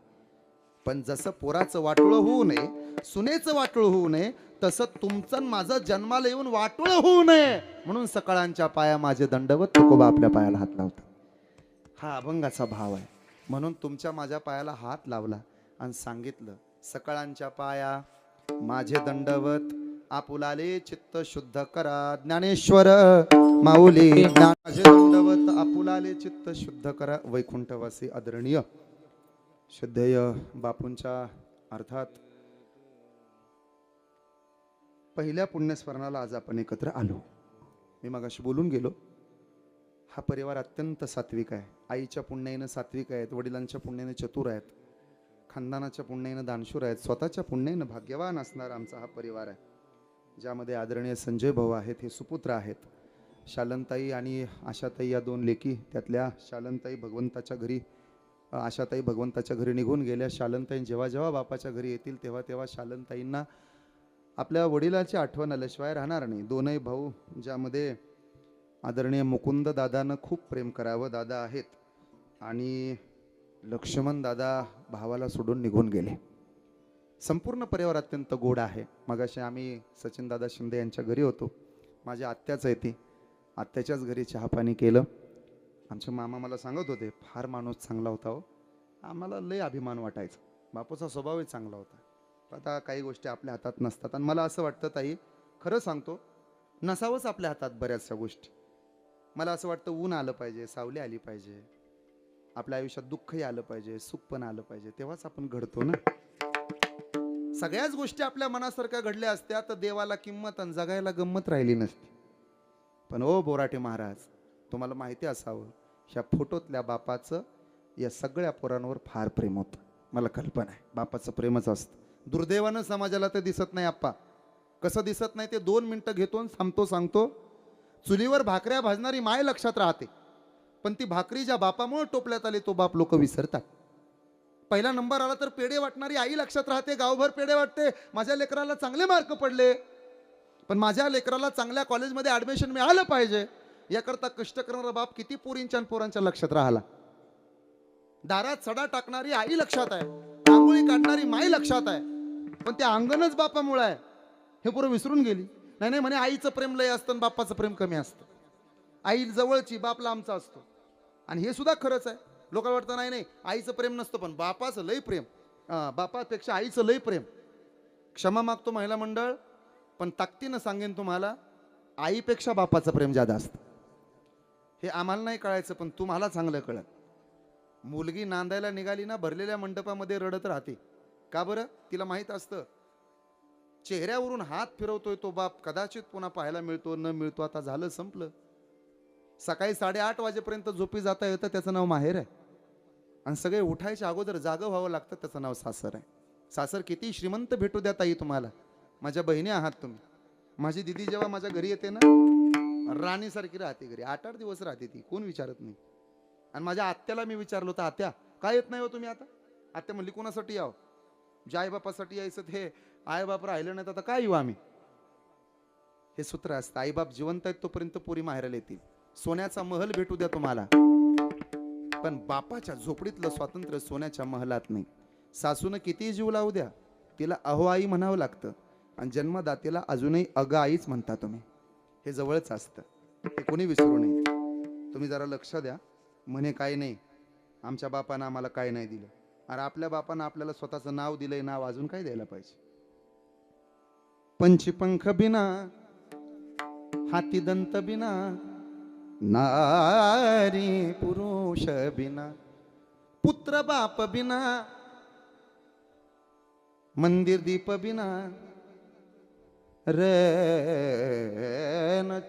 पण जसं पोराचं वाटोळ होऊ नये, सुनेचं वाटोळ होऊ नये, तसं तुमचं माझं जन्माला येऊन वाटोळ होऊ नये म्हणून सकाळांच्या पाया माझे दंडवत तुकोबा आपल्या पायाला हात लावतात. हा अभंगाचा भाव आहे. म्हणून तुमच्या माझ्या पायाला हात लावला आणि सांगितलं, सकाळांच्या पाया माझे दंडवत, आपुलाले चित्त शुद्ध करा. ज्ञानेश्वर माऊली माझे दंडवत, आपुलाले चित्त शुद्ध करा. वैकुंठवासी आदरणीय श्रद्धेय बापूंच्या अर्थात पहिल्या पुण्यस्मरणाला आज आपण एकत्र आलो. मी मगाशी बोलून गेलो, हा परिवार अत्यंत सात्विक आहे. आईच्या पुण्याने सात्विक आहेत, वडिलांच्या पुण्याने चतुर आहेत, खानदानाच्या पुण्याने दानशूर आहेत, स्वतःच्या पुण्याने भाग्यवान असणार आमचा हा परिवार आहे. ज्यामध्ये आदरणीय संजय भाऊ आहेत, हे सुपुत्र आहेत. शालनताई आणि आशाताई या दोन लेकी, त्यातल्या शालनताई भगवंताच्या घरी, आशाताई भगवंताच्या घरी निघून गेल्या. शालनताई जेव्हा जेव्हा बापाच्या घरी येतील तेव्हा तेव्हा शालनताईंना आपल्या वडिलाची आठवण आल्याशिवाय राहणार नाही. दोनही भाऊ, ज्यामध्ये आदरणीय मुकुंद दादानं खूप प्रेम करावं, दादा आहेत, आणि लक्ष्मण दादा भावाला सोडून निघून गेले. संपूर्ण परिवार अत्यंत गोड आहे. मगाशी आम्ही सचिन दादा शिंदे यांच्या घरी होतो. माझ्या आत्याच आहे ती, आत्याच्याच घरी चहापाणी केलं. आमचे मामा मला सांगत होते, फार माणूस चांगला होता हो. आम्हाला लय अभिमान वाटायचा, बापूचा स्वभावही चांगला होता. आता काही गोष्टी आपल्या हातात नसतात आणि मला असं वाटतं ताई, खरं सांगतो, नसावंच आपल्या हातात बऱ्याचशा गोष्टी. मला असं वाटतं ऊन आलं पाहिजे, सावली आली पाहिजे, आपल्या आयुष्यात दुःखही आलं पाहिजे, सुख पण आलं पाहिजे, तेव्हाच आपण घडतो ना. सगळ्याच गोष्टी आपल्या मनासारख्या घडल्या असत्या तर देवाला किंमत आणि जगायला गंमत राहिली नसती. पण ओ बोराटे महाराज, तुम्हाला माहिती असावं, ह्या फोटोतल्या बापाचं या सगळ्या पोरांवर फार प्रेम होतं. मला कल्पना आहे, बापाचं प्रेमच असतं. दुर्दैवानं समाजाला ते दिसत नाही. आप्पा कसं दिसत नाही ते 2 मिनिटं घेतो आणि थांबतो, सांगतो. चुलीवर भाकऱ्या भाजणारी माय लक्षात राहते, पण ती भाकरी ज्या बापामुळे टोपल्यात आली तो बाप लोक विसरतात. पहिला नंबर आला तर पेढे वाटणारी आई लक्षात राहते, गावभर पेढे वाटते. माझ्या लेकराला चांगले मार्क पडले, पण माझ्या लेकराला चांगल्या कॉलेजमध्ये ॲडमिशन मिळालं पाहिजे याकरता कष्ट करणारा बाप किती पोरींच्या लक्षात राहिला. दारात सडा टाकणारी आई लक्षात आहे, रांगोळी काढणारी माई लक्षात आहे, पण ते अंगणच बापामुळे आहे हे पुरं विसरून गेली. नाही म्हणे आईचं प्रेम लय असतं, बापाचं प्रेम कमी असतं. आई जवळची, बाप लांबचा असतो. आणि हे सुद्धा खरंच आहे. लोकांना वाटतं नाही आईचं प्रेम नसतं, पण बापाचं लय प्रेम, बापापेक्षा आईचं लय प्रेम. क्षमा मागतो महिला मंडळ, पण ताकदीनं सांगेन तुम्हाला, आईपेक्षा बापाचं प्रेम जादा असतं. हे आम्हाला नाही कळायचं, पण तुम्हाला चांगलं कळत. मुलगी नांदायला निघाली ना, भरलेल्या मंडपामध्ये रडत राहते. का बरं? तिला माहीत असतं चेहऱ्यावरून हात फिरवतोय तो बाप कदाचित पुन्हा पाहायला मिळतो, न मिळतो, आता झालं संपलं. सकाळी 8:30 वाजेपर्यंत झोपी जाता येतं त्याचं नाव माहेर आहे. आणि सगळे उठायच्या अगोदर जागं व्हावं लागतं त्याचं नाव सासर आहे. सासर किती श्रीमंत भेटू द्या ताई तुम्हाला, माझ्या बहिणी आहात तुम्ही. माझी दिदी जेव्हा माझ्या घरी येते ना, राणीसारखी राहते घरी. 8-8 दिवस राहते ती, कोण विचारत नाही. आणि माझ्या आत्याला मी विचारलं होतं, आत्या काय येत नाही हो तुम्ही आता? आत्या म्हणली कोणासाठी यावं? जे आईबापासाठी यायचं ते आईबाप राहिले नाहीत आता काय येऊ आम्ही. हे सूत्र असतं. आईबाप जिवंत आहेत तोपर्यंत पोरी माहेराला येतील. सोन्याचा महल भेटू द्या तुम्हाला, पण बापाच्या झोपडीतलं स्वातंत्र्य सोन्याच्या महलात नाही. सासूनं कितीही जीव लावू द्या, तिला अहो आई म्हणावं लागतं. आणि जन्मदातेला अजूनही अगं आईच म्हणता तुम्ही. हे जवळच असतं, हे कोणी विसरू नये. तुम्ही जरा लक्ष द्या. म्हणे काय नाही, आमच्या बापानं आम्हाला काय नाही दिलं. अरे आपल्या बापानं आपल्याला स्वतःचं नाव दिलंय, नाव अजून काय द्यायला पाहिजे. पंचपंख बिना हाती दंत बिना नारी पुरुष बिना पुत्र बाप बिना मंदिर दीप बिना रैन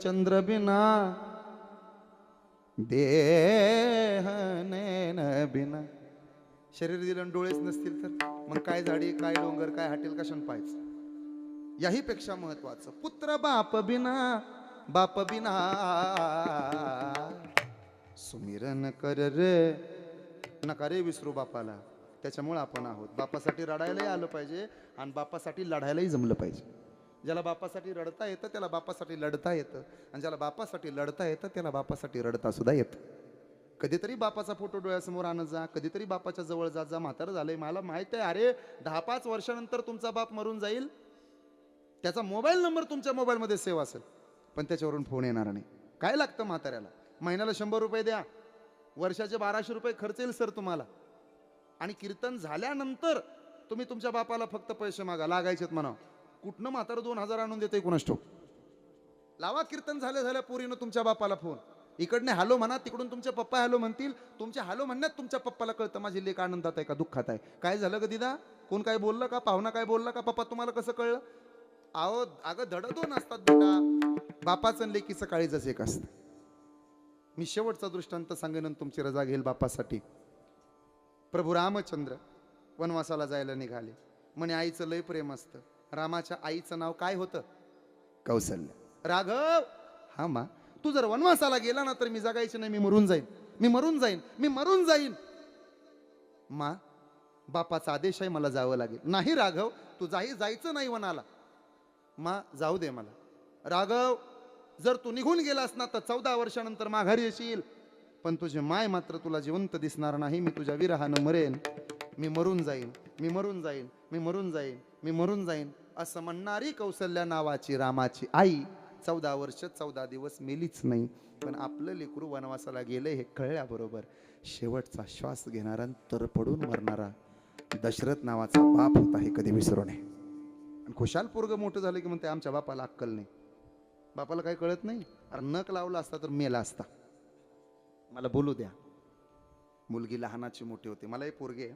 चंद्र बिना देह नैन बिना. शरीर दिलं डोळेच नसतील तर मग काय झाडी काय डोंगर काय हॉटेल कशाने पाहायचं. याही पेक्षा महत्वाचं पुत्र बाप बिना बाप बिना सुमिरन कर रे. नका रे विसरू बापाला. त्याच्यामुळे आपण आहोत. बापासाठी रडायलाही आलं पाहिजे आणि बापासाठी लढायलाही जमलं पाहिजे. ज्याला बापासाठी रडता येतं त्याला बापासाठी लढता येतं, आणि ज्याला बापासाठी लढता येतं त्याला बापासाठी रडता सुद्धा येतं. कधीतरी बापाचा फोटो डोळ्यासमोर आणत जा, कधीतरी बापाच्या जवळ जात जा. म्हातारं झालंय मला माहित आहे, अरे 10-5 वर्षानंतर तुमचा बाप मरून जाईल, त्याचा मोबाईल नंबर तुमच्या मोबाईलमध्ये सेव्ह असेल, पण त्याच्यावरून फोन येणार नाही. काय लागतं म्हाताऱ्याला? महिन्याला 100 रुपये द्या, वर्षाचे 1200 रुपये खर्च येईल सर तुम्हाला. आणि कीर्तन झाल्यानंतर तुम्ही तुमच्या बापाला फक्त पैसे मागा, लागायचेत म्हणा. कुठनं म्हातारं 2000 आणून देते कोणास ठाऊक. लावा कीर्तन झाल्या पोरीनं तुमच्या बापाला फोन. इकडने हॅलो म्हणा, तिकडून तुमचे पप्पा हॅलो म्हणतील. तुमच्या हॅलो म्हणण्यात तुमच्या पप्पाला कळतं माझी लेक आनंदात आहे का दुःखात आहे. काय झालं ग दिदा, कोण काय बोललं का, पाहुणा काय बोलला का, पप्पा तुम्हाला कसं कळलं? अहो अगं धड दोन असतात बेटा, बापाचं आणि लेकीचं काळीजच एक असतं. मी शेवटचा दृष्टांत सांगेन तुमची रजा घेईल बापासाठी. प्रभू रामचंद्र वनवासाला जायला निघाले. म्हणे आईचं लय प्रेम असतं. रामाच्या आईचं नाव काय होतं? कौसल्य. राघव, हा मा तू जर वनवासाला गेला ना तर मी जगायचे नाही, मी मरून जाईन, मी मरून जाईन, मी मरून जाईन. मा बापाचा आदेश आहे, मला जावं लागेल. नाही राघव, तू जायचं नाही वनाला. मा जाऊ दे मला. राघव, जर तू निघून गेलास ना तर 14 वर्षानंतर माघारी येशील, पण तुझे माय मात्र तुला जिवंत दिसणार नाही. मी तुझ्या विरहानं मरेन, मी मरून जाईन, मी मरून जाईन, मी मरून जाईन, मी मरून जाईन असं म्हणणारी कौसल्या नावाची रामाची आई 14 वर्ष 14 दिवस मेलीच नाही. पण आपलं लेकरू वनवासाला गेलं हे कळल्याबरोबर शेवटचा श्वास घेणारा तरपडून मरणारा दशरथ नावाचा बाप होता, हे कधी विसरू नये. खुशाल पोरगं मोठं झालं की म्हणते आमच्या बापाला अक्कल नाही. बापाला काही कळत नाही. अरे नख लावला असता तर मेला असता. मला बोलू द्या. मुलगी लहानाची मोठी होती. मला एक पोरगे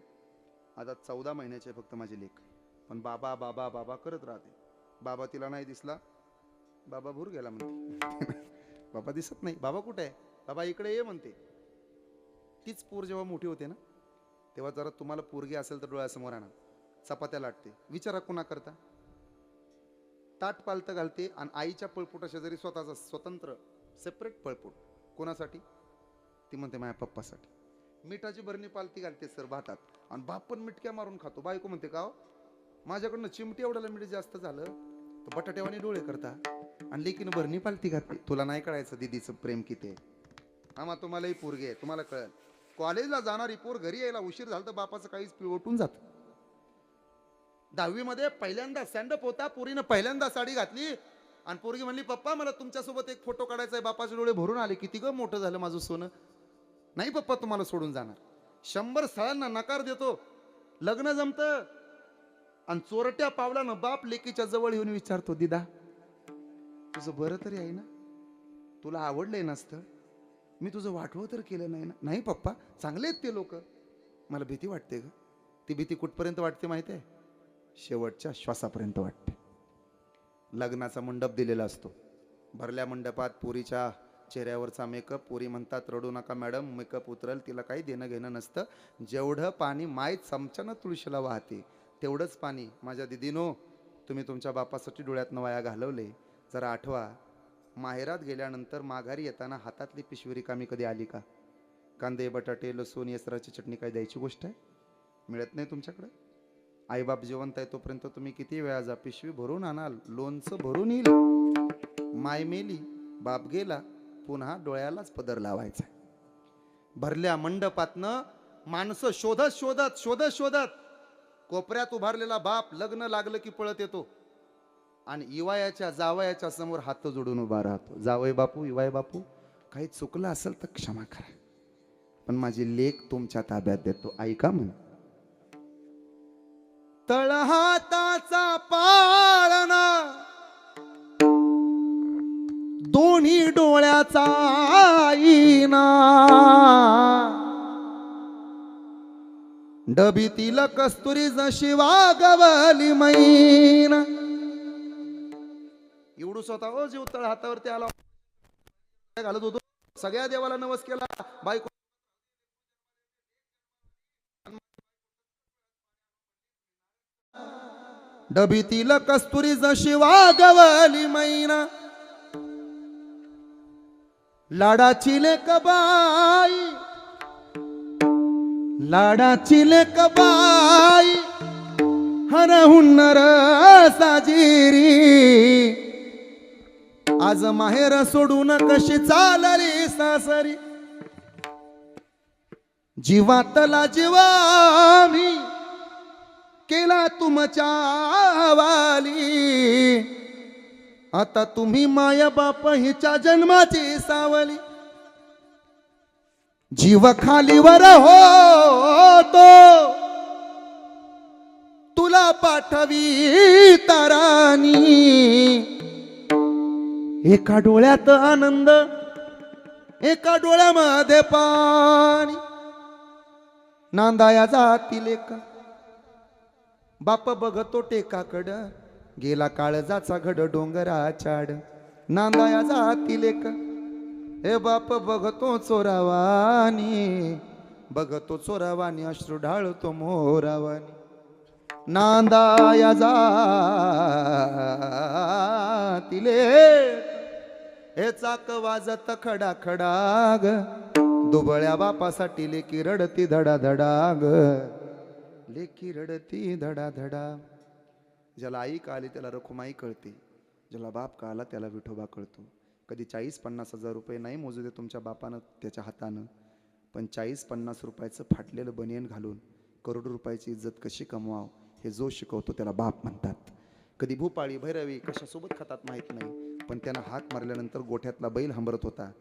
आता 14 महिन्याचे फक्त माझी लेक, पण बाबा बाबा बाबा करत राहते. बाबा तिला नाही दिसला, बाबा भूर गेला म्हणते. बाबा दिसत नाही, बाबा कुठे आहे, बाबा इकडे ये म्हणते. तीच पोर जेव्हा मोठी होते ना तेव्हा जरा तुम्हाला पोरगी असेल तर डोळ्यासमोर आणा. चपात्या लाटते, विचारा कोणा करता. ताट पालतं घालते आणि आईच्या पळपुटा शेजारी स्वतःचा स्वतंत्र सेपरेट पळपूट. कोणासाठी? ती म्हणते माझ्या पप्पासाठी. मिठाची भरणी पालती घालते सर भातात आणि बाप पण मिटक्या मारून खातो. बायको म्हणते का हो, माझ्याकडनं चिमटी एवढ्याला मीठ जास्त झालं तर बटाट्यावाने डोळे करता आणि लेकीनं भरणी पालती घातली. तुला नाही कळायचं दिदीचं प्रेम किती आहे. आम्हा तुम्हालाही पोरगे आहे, तुम्हाला कळेल. कॉलेजला जाणारी पोर घरी यायला उशीर झाला तर बापाचं काहीच पिळवटून जात. 10वी मध्ये पहिल्यांदा स्टँडअप होता, पोरीनं पहिल्यांदा साडी घातली आणि पोरगी म्हणली पप्पा मला तुमच्यासोबत एक फोटो काढायचा आहे. बापाचे डोळे भरून आले, किती ग मोठं झालं माझं सोनं. नाही पप्पा तुम्हाला सोडून जाणार. 100 स्थळांना नकार देतो, लग्न जमतं आणि चोरट्या पावलानं बाप लेकीच्या जवळ येऊन विचारतो दिदा तुझं बरं तरी आहे ना, तुला आवडलंय नसतं, मी तुझं वाटवं तर केलं नाही ना. नाही पप्पा चांगले आहेत ते लोक. मला भीती वाटते ग. ती भीती कुठपर्यंत वाटते माहिती आहे? शेवटच्या श्वासापर्यंत वाटते. लग्नाचा मंडप दिलेला असतो, भरल्या मंडपात पोरीच्या चेहऱ्यावरचा मेकअप, पोरी म्हणतात रडू नका मॅडम, मेकअप उतरल, तिला काही देणं घेणं नसतं. जेवढं पाणी माय चमच्यानं तुळशीला वाहते तेवढंच पाणी माझ्या दिदीनो तुम्ही तुमच्या बापासाठी डोळ्यातनं वाया घालवले. जरा आठवा, माहेरात गेल्यानंतर माघारी येताना हातातली पिशवी रिकामी कधी आली का? कांदे, बटाटे, लसूण, येसराची चटणी काय द्यायची गोष्ट आहे? मिळत नाही तुमच्याकडे. आईबाप जिवंत आहे तोपर्यंत तुम्ही किती वेळा जा, पिशवी भरून आणाल, लोणचं भरून येईल. माय मेली, बाप गेला, पुन्हा डोळ्यालाच पदर लावायचा. भरल्या मंडपातनं माणसं शोधत शोधत शोधत शोधत कोपऱ्यात उभारलेला बाप लग्न लागलं की पळत येतो आणि इवायाच्या जावयाच्या समोर हात जोडून उभा राहतो. जावई बापू, इवाय बापू, काही चुकलं असेल तर क्षमा करा, पण माझी लेक तुमच्या ताब्यात देतो, ऐका म्हण. तळहाताचा पाळणा दोन्ही डोळ्याचा आईना, डबीतील कस्तुरी जशी वागवली मैना. एवढं स्वतः ओ जीव तळ हातावरती आला घालत होतो, सगळ्या देवाला नवस केला, बायको डबीतील कस्तुरी जशी वागवली मैना. लाडाची लेक बाई, लाडाची लेक बाई, हरहुन नर साजिरी. आज माहेर सोडून कशी चालली सासरी. जीवातला जीवा मी केला तुमच्या वाली. आता तुम्ही माया बाप हिच्या जन्माची सावली. जीव खालीवर होतो तुला पाठवी तारानी. एका डोळ्यात आनंद, एका डोळ्यामध्ये पाणी. नांदाया जातील एका बाप बघतो टेकाकड, गेला काळजाचा घड डोंगराचाड. नांदाया जातील एका हे बाप बघतो चोरावानी, बघतो चोरावानी अश्रू ढाळतो मोरावानी. नांदाया जातील हे चाक वाजत खडा खडाग. दुबळ्या बापासाठी लेकी रडती धडा धडाग, लेकी रडती धडा धडा. ज्याला आई कळली त्याला रखुमाई कळते, ज्याला बाप कळला त्याला विठोबा कळतो. कधी 40-50 हजार रुपये नाही मोजू दे तुमच्या बापानं त्याच्या हातानं, पण 40-50 रुपयाचं फाटलेलं बनियन घालून करोड रुपयाची इज्जत कशी कमवाव हे जो शिकवतो त्याला बाप म्हणतात. कधी भूपाळी भैरवी कशासोबत खातात माहीत नाही, पण त्यानं हाक मारल्यानंतर गोठ्यातला बैल हंबरत होता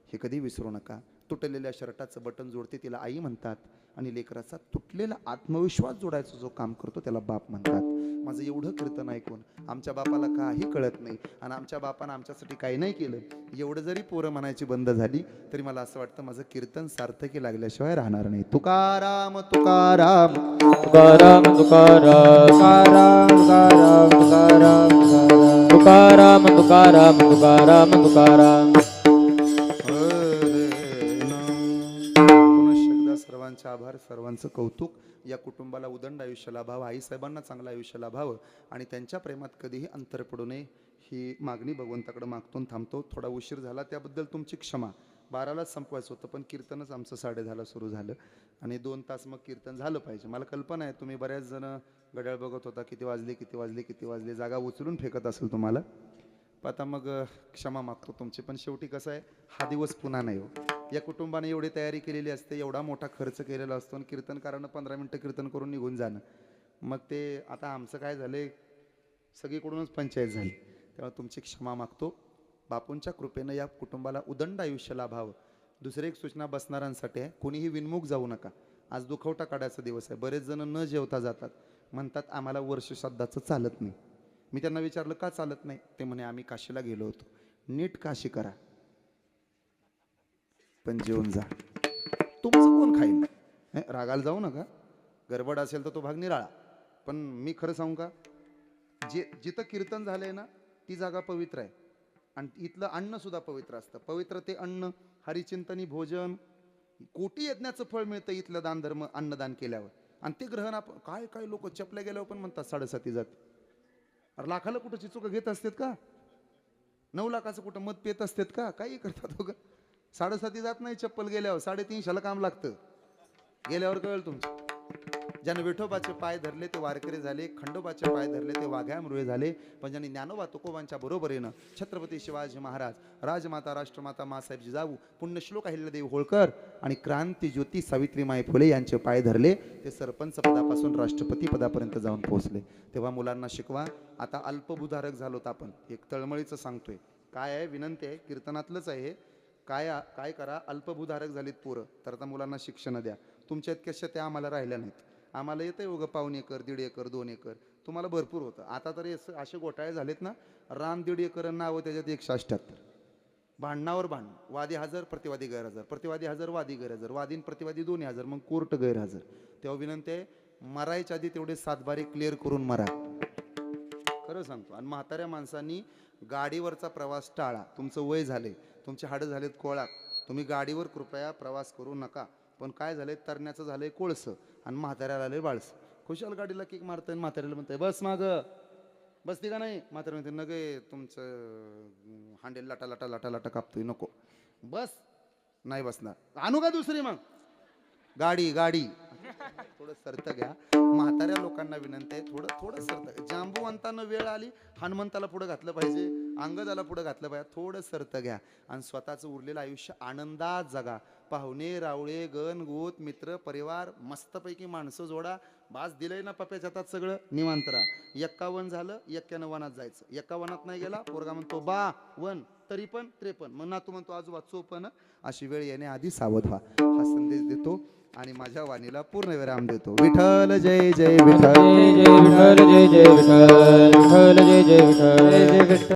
हे कधी विसरू नका. तुटलेल्या शर्टाचं बटन जोडते तिला आई म्हणतात, आणि लेकराचा तुटलेला आत्मविश्वास जोडायचा जो काम करतो त्याला बाप म्हणतात. माझं एवढं कीर्तन ऐकून आमच्या बापाला काही कळत नाही आणि आमच्या बापानं आमच्यासाठी काही नाही केलं एवढं जरी पोरं म्हणायची बंद झाली तरी मला असं वाटतं माझं कीर्तन सार्थकी लागल्याशिवाय राहणार नाही. तुकाराम तुकाराम तुकाराम तुकाराम तुकाराम तुकाराम तुकाराम तुकाराम तुकाराम तुकाराम. सर्वांचे आभार, सर्वांचं कौतुक. या कुटुंबाला उदंड आयुष्य लाभावं, आईसाहेबांना चांगलं आयुष्य लाभावं आणि त्यांच्या प्रेमात कधीही अंतर पडू नये ही मागणी भगवंताकडे मागतो थांबतो. थोडा उशीर झाला त्याबद्दल तुमची क्षमा. 12लाच संपवायचं होतं पण कीर्तनच आमचं 10:30 सुरू झालं आणि 2 तास मग कीर्तन झालं पाहिजे. मला कल्पना आहे तुम्ही बऱ्याच जण घड्याळ बघत होता, किती वाजले किती वाजले किती वाजले, जागा उचलून फेकत असेल तुम्हाला. आता मग क्षमा मागतो तुमची, पण शेवटी कसं आहे हा दिवस पुन्हा नाही हो. या कुटुंबाने एवढी तयारी केलेली असते, एवढा मोठा खर्च केलेला असतो आणि कीर्तनकारानं 15 मिनटं कीर्तन करून निघून जाणं, मग ते आता आमचं काय झालं सगळीकडूनच पंचायत झाली. तेव्हा तुमची क्षमा मागतो. बापूंच्या कृपेनं या कुटुंबाला उदंड आयुष्य लाभावं. दुसरी एक सूचना बसणाऱ्यांसाठी आहे, कोणीही विनमुख जाऊ नका. आज दुखवटा काढायचा दिवस आहे. बरेच जण न जेवता जातात, म्हणतात आम्हाला वर्ष श्राद्धाचं चालत नाही. मी त्यांना विचारलं का चालत नाही, ते म्हणे आम्ही काशीला गेलो होतो. नीट काशी करा पण जेवून जा. तुमचं कोण खाईल? रागाला जाऊ नका, गडबड असेल तर तो भाग निराळा. पण मी खरं सांगू का, जिथं कीर्तन झालंय ना ती जागा पवित्र आहे. आणि इथलं अन्न सुद्धा पवित्र असतं. पवित्र ते अन्न, हरिचिंतनी भोजन, कोटी यज्ञाचं फळ मिळतं इथलं दान धर्म अन्नदान केल्यावर. आणि ते ग्रहण आपण काय काय लोक चपल्या गेल्यावर पण म्हणतात 7.5 जात. अरे लाखाला कुठं चिचुका घेत असतात का? 9 लाखाचं कुठं मत पेत असतात का? काही करतात हो का? 7.5 जात नाही चप्पल गेल्यावर, 350ला काम लागतं. गेल्यावर कळेल तुमचं. ज्याने विठोबाचे पाय धरले ते वारकरी झाले, खंडोबाचे पाय धरले ते वाघ्यामृळे झाले. पण ज्यांनी ज्ञानोबा तुकोबांच्या बरोबरीनं छत्रपती शिवाजी महाराज, राजमाता राष्ट्रमाता मासाहेब जिजाऊ, पुण्यश्लोक अहिल्यादेवी होळकर आणि क्रांती ज्योती सावित्रीमाई फुले यांचे पाय धरले. ते सरपंच पदापासून राष्ट्रपती पदापर्यंत जाऊन पोहोचले. तेव्हा मुलांना शिकवा. आता अल्पभूधारक झालोत आपण, एक तळमळीचं सांगतोय. काय आहे विनंती आहे, कीर्तनातलंच आहे. काय करा, अल्पभूधारक झालीत पोरं तर आता मुलांना शिक्षण द्या. तुमच्या इतक्याशा त्या आम्हाला राहिल्या नाहीत. आम्हाला येतं उगं 1.5 एकर 1.5 एकर 2 एकर, तुम्हाला भरपूर होतं. आता तरी असे घोटाळे झालेत ना, रान 1.5 एकर नावं त्याच्यात 178. भांडणावर भांडण, वादी हजर प्रतिवादी गैरहजर, प्रतिवादी हजर वादी गैरहजर, वादीन प्रतिवादी दोन्ही हजर, मग कोर्ट गैरहजर. तेव्हा विनंती आहे, मरायच्या आधी तेवढे 7 बारे क्लिअर करून मरा. खरं सांगतो. आणि म्हाताऱ्या माणसांनी गाडीवरचा प्रवास टाळा. तुमचं वय झाले, तुमचे हाडं झालेत कोळाक, तुम्ही गाडीवर कृपया प्रवास करू नका. पण काय झालंय, तरण्याचं झालंय कोळसं आणि म्हाताऱ्याला आलंय बाळसं. खुशाल गाडीला किक मारतंय, म्हाताऱ्याला म्हणतंय बस माग, बसती का नाही? म्हातारा म्हणते नगे, तुमचं हांडेल लाटा लाटा लाटा लाटा कापतोय, नको बस. नाही बसणार, आणू का दुसरी मग गाडी? थोडं सरत घ्या. म्हाताऱ्या लोकांना विनंती आहे, थोडं सरत. जांबुवंतानं वेळ आली, हनुमंताला पुढे घातलं पाहिजे, अंगदाला पुढे घातलं पाहिजे. थोडं सरत घ्या आणि स्वतःचं उरलेलं आयुष्य आनंदात जगा. पाहुणे रावळे गण गोत मित्र परिवार मस्तपैकी माणसं जोडा. बास दिलंय ना पप्याच्या हातात सगळं, निवांत राहा. 51 झालं, 91 वनात जायचं. 51 वनात नाही गेला, पोरगा म्हणतो बा वन, तरी पण 53. मग नातू म्हणतो आजोबा चोपन. अशी वेळ येण्याआधी सावध व्हा. हा संदेश देतो आणि माझ्या वाणीला पूर्ण विराम देतो. विठ्ठल जय जय विठ्ठल, जय जय विठ्ठल, जय जय विठ्ठल, विठ्ठल जय जय विठ्ठल, जय जय विठ्ठल.